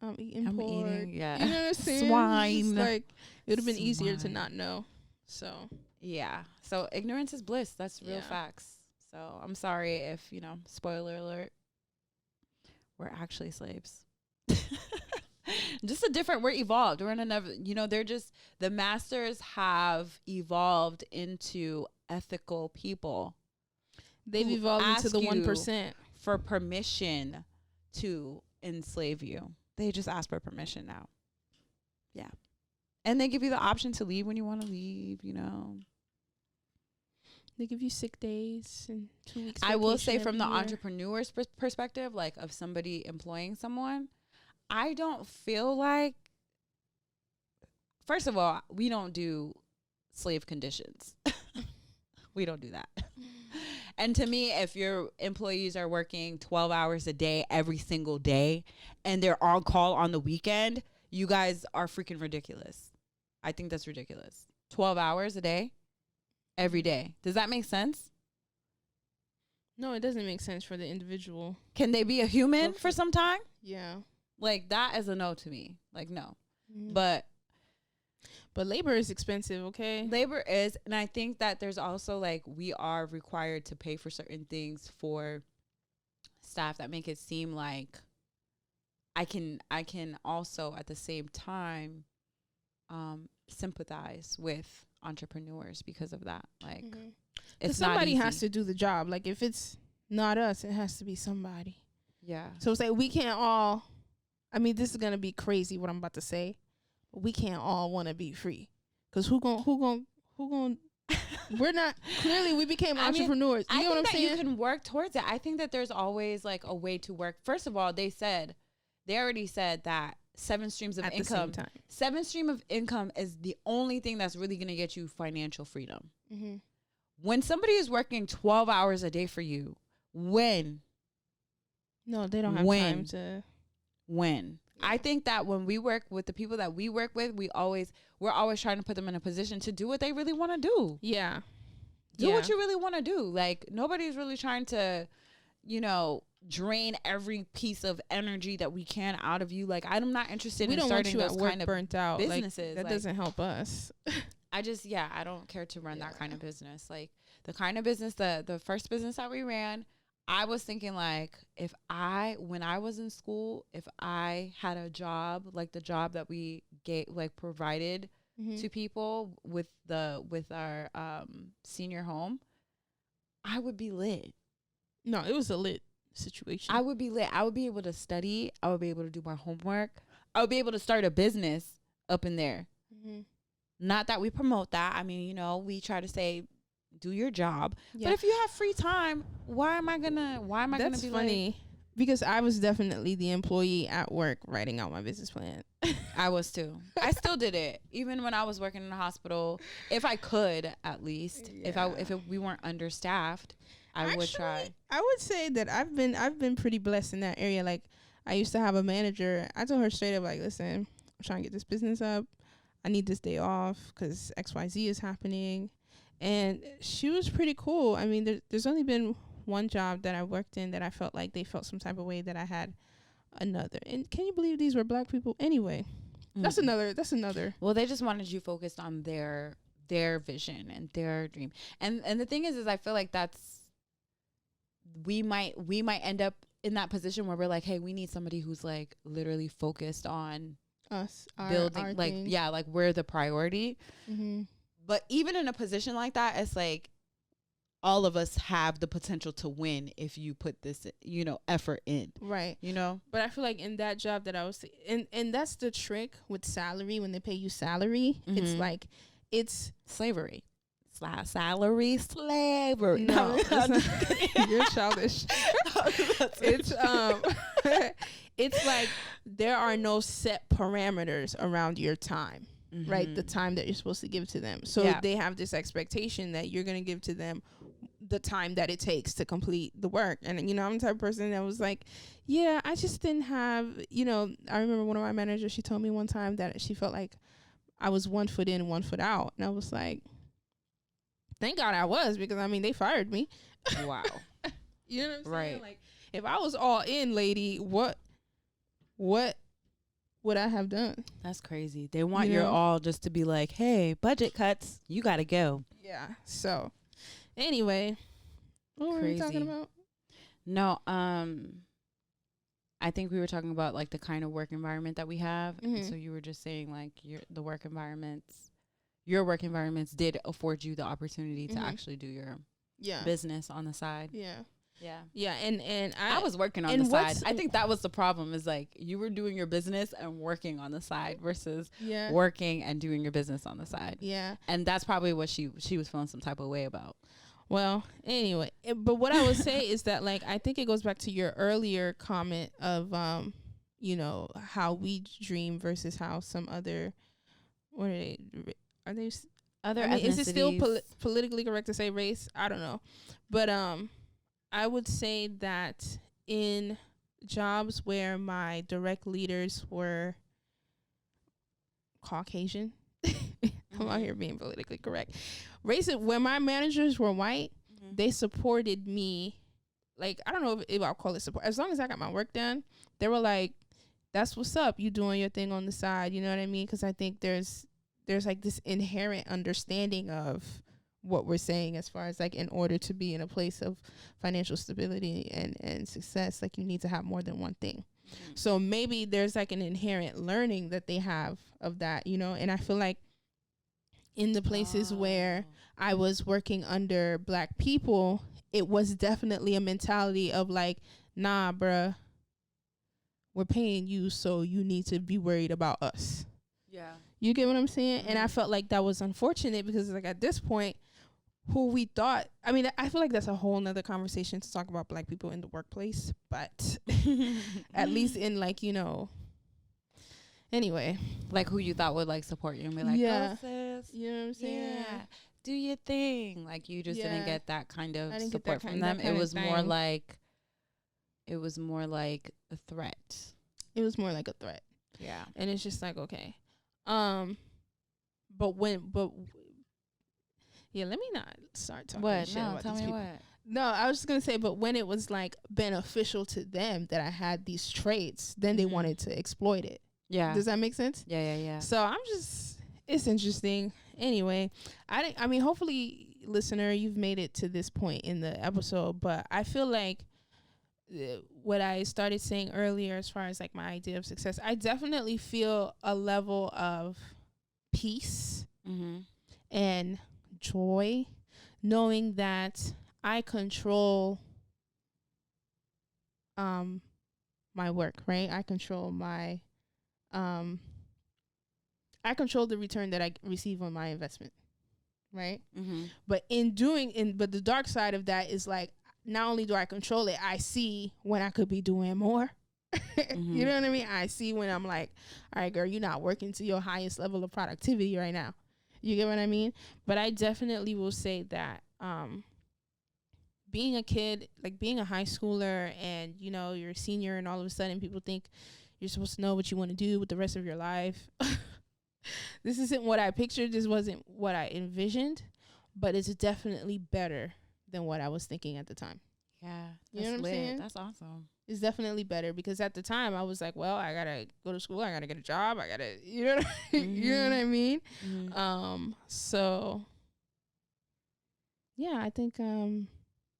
I'm eating pork. Yeah. You know what I'm saying? Swine. Like, it would have been easier to not know. So. Yeah. So ignorance is bliss. That's real facts. So I'm sorry if, you know, spoiler alert, we're actually slaves. Just we're evolved. We're in another, you know, the masters have evolved into ethical people. They've evolved into the 1%. For permission to enslave you. They just ask for permission now. Yeah. And they give you the option to leave when you want to leave, you know. They give you sick days and 2 weeks. I will say, from the entrepreneur's perspective, like, of somebody employing someone, I don't feel like, first of all, we don't do slave conditions. We don't do that. And to me, if your employees are working 12 hours a day every single day and they're on call on the weekend, you guys are freaking ridiculous. I think that's ridiculous. 12 hours a day, every day. Does that make sense? No, it doesn't make sense for the individual. Can they be a human for some time? Yeah. Like, that is a no to me. Like, no. Mm-hmm. But labor is expensive, okay? Labor is, and I think that there's also, like, we are required to pay for certain things for staff that make it seem like I can also at the same time sympathize with entrepreneurs because of that. Like, it's somebody has to do the job. Like, if it's not us, it has to be somebody. Yeah. So it's like, we can't all, I mean, this is going to be crazy what I'm about to say, but we can't all want to be free. Because who gon' we're not, clearly we became entrepreneurs. You know what I'm saying? You can work towards it. I think that there's always, like, a way to work. First of all, they already said that 7 streams of income. At the same time. 7 stream of income is the only thing that's really going to get you financial freedom. Mm-hmm. When somebody is working 12 hours a day for you, when? No, they don't have time to. When? I think that when we work with the people that we work with, we're always trying to put them in a position to do what they really want to do. Yeah. Do what you really want to do. Like, nobody's really trying to, you know, drain every piece of energy that we can out of you. Like, I'm not interested in starting those kind of burnt out businesses. Like, that doesn't help us. I don't care to run that kind of business. Like, the kind of business, the first business that we ran, I was thinking, like, when I was in school, if I had a job, like the job that we provided to people with our senior home, I would be lit. No, it was a lit situation. I would be lit. I would be able to study. I would be able to do my homework. I would be able to start a business up in there. Mm-hmm. Not that we promote that. I mean, you know, we try to say, do your job. Yeah. But if you have free time, why am I gonna That's be funny? Because I was definitely the employee at work writing out my business plan. I was too. I still did it. Even when I was working in the hospital, if I could, at least, if we weren't understaffed, I would try. I would say that I've been pretty blessed in that area. Like, I used to have a manager. I told her straight up, like, listen, I'm trying to get this business up. I need this day off because XYZ is happening. And she was pretty cool. I mean, there's only been one job that I worked in that I felt like they felt some type of way that I had another. And can you believe these were black people? Anyway, that's another. Well, they just wanted you focused on their their vision and their dream. And the thing is I feel like we might end up in that position where we're like, hey, we need somebody who's like literally focused on us building, our like, thing. yeah, like we're the priority. Mm-hmm. But even in a position like that, it's like all of us have the potential to win if you put this, you know, effort in. Right. You know? But I feel like in that job that I was, and that's the trick with salary. When they pay you salary, it's like, it's slavery. Salary slavery. No, you're childish. It's it's like there are no set parameters around your time, right? The time that you're supposed to give to them. So they have this expectation that you're gonna give to them the time that it takes to complete the work. And you know, I'm the type of person that was like, yeah, I just didn't have, you know, I remember one of my managers, she told me one time that she felt like I was 1 foot in, 1 foot out, and I was like, thank God I was, because I mean they fired me. Wow. You know what I'm saying? Right. Like, if I was all in, lady, what would I have done? That's crazy. They want your all just to be like, hey, budget cuts, you gotta go. Yeah. So anyway, what were we talking about? No, I think we were talking about like the kind of work environment that we have. So you were just saying like your work environments did afford you the opportunity to actually do your business on the side. Yeah. And I was working on the side. I think that was the problem, is like you were doing your business and working on the side versus working and doing your business on the side. Yeah. And that's probably what she was feeling some type of way about. Well, anyway, but what I would say is that, like, I think it goes back to your earlier comment of, you know, how we dream versus how some other, what are they other, I mean, is it still politically correct to say race? I don't know. But I would say that in jobs where my direct leaders were Caucasian, I'm out here being politically correct. When my managers were white, they supported me. Like, I don't know if I'll call it support. As long as I got my work done, they were like, that's what's up. You doing your thing on the side. You know what I mean? Because I think there's like this inherent understanding of what we're saying, as far as like, in order to be in a place of financial stability and success, like you need to have more than one thing. So maybe there's like an inherent learning that they have of that, you know? And I feel like in the places where I was working under Black people, it was definitely a mentality of like, nah, bruh, we're paying you, so you need to be worried about us. Yeah. You get what I'm saying? And I felt like that was unfortunate, because like at this point, who we thought, I mean, I feel like that's a whole nother conversation to talk about Black people in the workplace, but at least in like, you know, anyway, like who you thought would like support you and be like, oh, sis, you know what I'm saying? Yeah, do your thing. Like you just didn't get that kind of support from them. It was more like a threat. It was more like a threat. Yeah. And it's just like, okay. Let me not start talking shit about these people. No, I was just going to say, but when it was like beneficial to them that I had these traits, then they wanted to exploit it. Yeah. Does that make sense? Yeah. So it's interesting. Anyway, I mean, hopefully, listener, you've made it to this point in the episode, but I feel like what I started saying earlier, as far as like my idea of success, I definitely feel a level of peace and joy, knowing that I control my work, right? I control my I control the return that I receive on my investment, right? But but the dark side of that is like, not only do I control it, I see when I could be doing more. You know what I mean? I see when I'm like, all right, girl, you're not working to your highest level of productivity right now. You get what I mean? But I definitely will say that being a kid, like being a high schooler, and, you know, you're a senior, and all of a sudden people think you're supposed to know what you want to do with the rest of your life. This isn't what I pictured. This wasn't what I envisioned, but it's definitely better than what I was thinking at the time. Yeah. You know what I'm saying? That's awesome. It's definitely better because at the time I was like, well, I gotta go to school, I gotta get a job, I gotta, you know, you know what I mean? So yeah, I think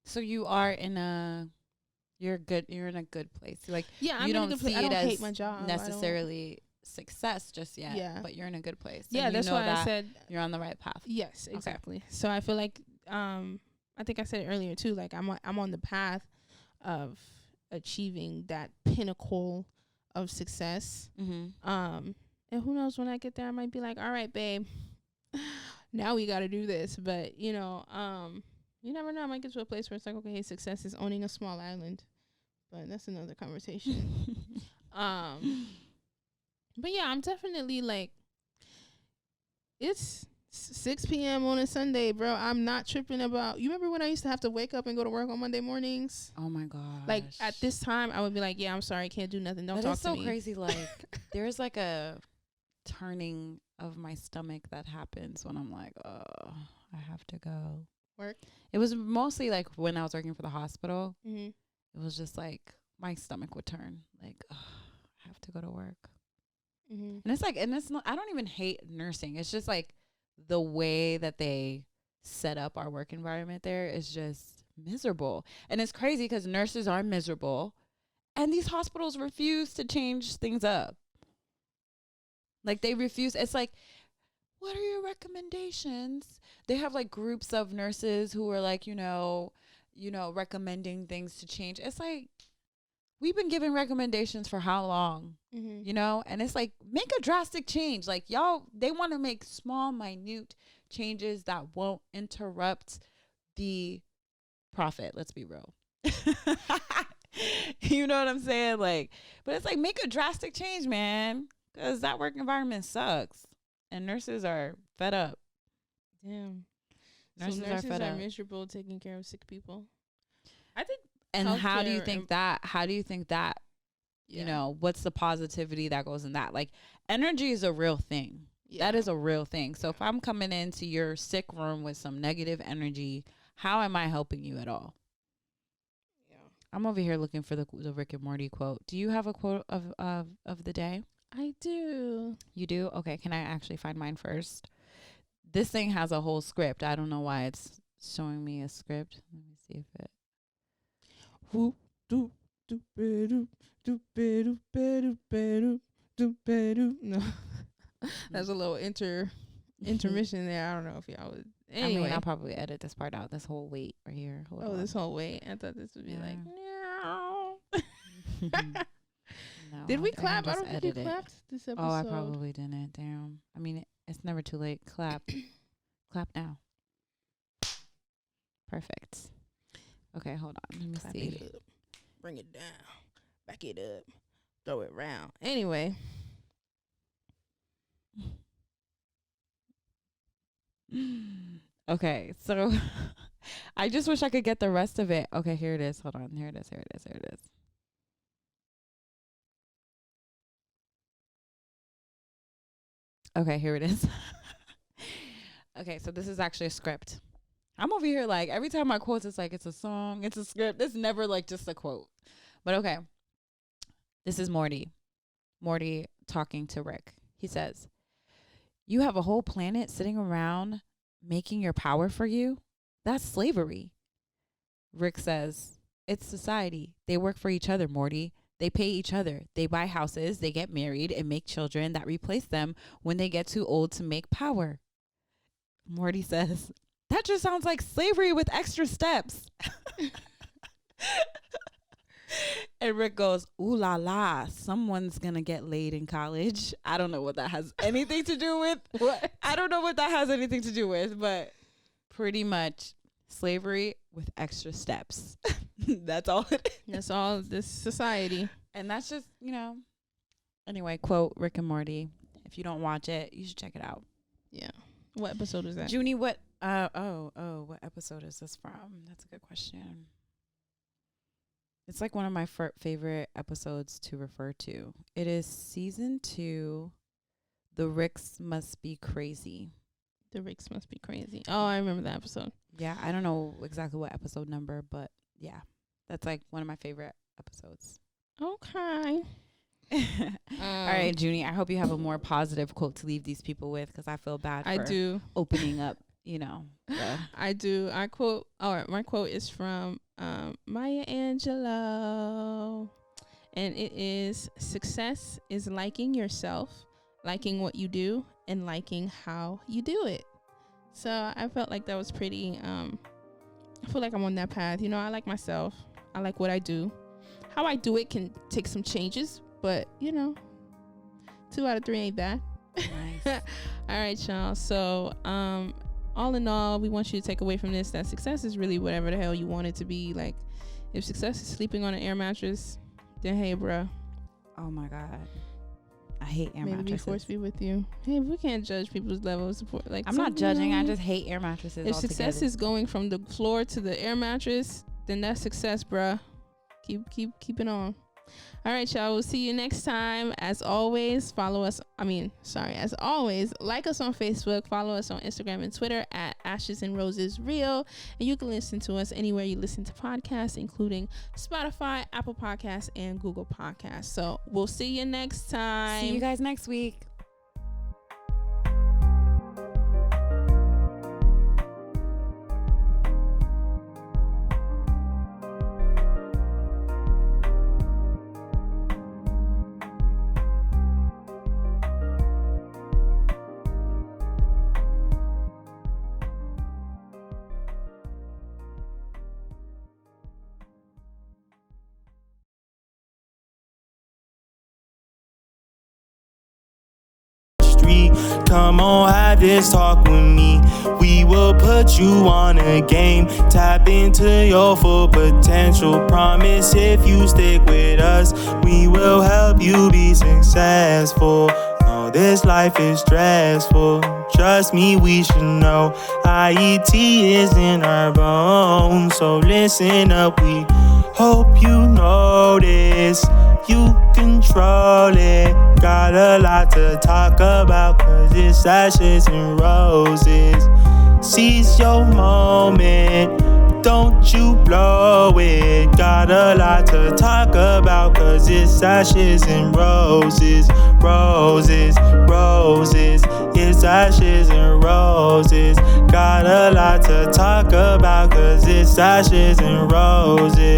so you are in a you're in a good place. Like, yeah, I'm you in a don't good see place. I don't it as hate my job necessarily success just yet. Yeah. But you're in a good place. Yeah, and that's you know why that I said you're on the right path. yes, exactly. So I feel like I think I said it earlier too, like I'm on the path of achieving that pinnacle of success. And who knows, when I get there I might be like, all right, babe, now we got to do this. But you know, you never know, I might get to a place where it's like, okay, hey, success is owning a small island, but that's another conversation. But yeah, I'm definitely like, it's 6 p.m. on a Sunday, bro. I'm not tripping about. You remember when I used to have to wake up and go to work on Monday mornings? Oh my god! Like at this time, I would be like, "Yeah, I'm sorry, I can't do nothing. Don't talk to me." It's so crazy. Like there's like a turning of my stomach that happens when I'm like, "Oh, I have to go work." It was mostly like when I was working for the hospital. Mm-hmm. It was just like my stomach would turn. Like, oh, I have to go to work. And it's like, and it's not. I don't even hate nursing. It's just like the way that they set up our work environment there is just miserable. And it's crazy because nurses are miserable and these hospitals refuse to change things up. Like they refuse. It's like, what are your recommendations? They have like groups of nurses who are like, you know, recommending things to change. It's like, we've been giving recommendations for how long? You know, and it's like, make a drastic change. Like y'all, they want to make small, minute changes that won't interrupt the profit. Let's be real. You know what I'm saying? Like, but it's like, make a drastic change, man, because that work environment sucks and nurses are fed up. Damn. Nurses are fed up. Miserable taking care of sick people. I think. And how do you think that? You know, what's the positivity that goes in that? Like, energy is a real thing. That is a real thing. So if I'm coming into your sick room with some negative energy, how am I helping you at all? Yeah. I'm over here looking for the Rick and Morty quote. Do you have a quote of the day? I do. You do? Okay. Can I actually find mine first? This thing has a whole script. I don't know why it's showing me a script. Let me see if it. Whoop, doop, doop, doop, doop, doop, doop, doop, doop, doop. No, that's a little intermission there. I don't know if y'all would. Anyway, I mean, I'll probably edit this part out. This whole wait right here. Hold on. This whole wait. I thought this would be like, no. No, Did we clap? I don't think we clapped this episode. Oh, I probably didn't. Damn. I mean, it's never too late. Clap. Clap now. Perfect. Okay, hold on. Let me Clap see. it up. Bring it down. Back it up. Throw it round. Anyway. Okay, so I just wish I could get the rest of it. Okay, here it is. Hold on. Here it is. Okay, here it is. Okay, so this is actually a script. I'm over here like, every time I quote, it's like, it's a song, it's a script. It's never like just a quote. But okay. This is Morty. Morty talking to Rick. He says, "You have a whole planet sitting around making your power for you? That's slavery." Rick says, "It's society. They work for each other, Morty. They pay each other. They buy houses, they get married, and make children that replace them when they get too old to make power." Morty says, "That just sounds like slavery with extra steps." And Rick goes, "Ooh la la, someone's gonna get laid in college." I don't know what that has anything to do with. What? I don't know what that has anything to do with, but pretty much slavery with extra steps. That's all it is. That's all this society. And that's just, you know. Anyway, quote Rick and Morty. If you don't watch it, you should check it out. Yeah. What episode is that? Juny, what what episode is this from? That's a good question. It's like one of my favorite episodes to refer to. It is season 2. The Ricks Must Be Crazy. The Ricks Must Be Crazy. Oh, I remember that episode. Yeah, I don't know exactly what episode number, but yeah. That's like one of my favorite episodes. Okay. All right, Junie, I hope you have a more positive quote to leave these people with, because I feel bad for opening up, I do. My quote is from Maya Angelou, and it is: success is liking yourself, liking what you do, and liking how you do it. So I felt like that was pretty, I feel like I'm on that path. I like myself. I like what I do. How I do it can take some changes, but 2 out of 3 ain't bad. Nice. All right, y'all. So all in all, we want you to take away from this that success is really whatever the hell you want it to be. Like, if success is sleeping on an air mattress, then hey, bruh. Oh my God, I hate air mattresses. Maybe be forced to be with you. Hey, we can't judge people's level of support. Like, I'm not judging. I just hate air mattresses. If success is going from the floor to the air mattress, then that's success, bruh. Keep it on. All right, y'all. We'll see you next time. As always, as always, like us on Facebook, follow us on Instagram and Twitter at Ashes and Roses Real. And you can listen to us anywhere you listen to podcasts, including Spotify, Apple Podcasts, and Google Podcasts. So we'll see you next time. See you guys next week. Come on, have this talk with me. We will put you on a game. Tap into your full potential. Promise if you stick with us, we will help you be successful. No, this life is stressful. Trust me, we should know. IET is in our bones. So listen up, we hope you notice. You control it. Got a lot to talk about, 'cause it's ashes and roses. Seize your moment, don't you blow it. Got a lot to talk about, 'cause it's ashes and roses. Roses, roses, it's ashes and roses. Got a lot to talk about, 'cause it's ashes and roses.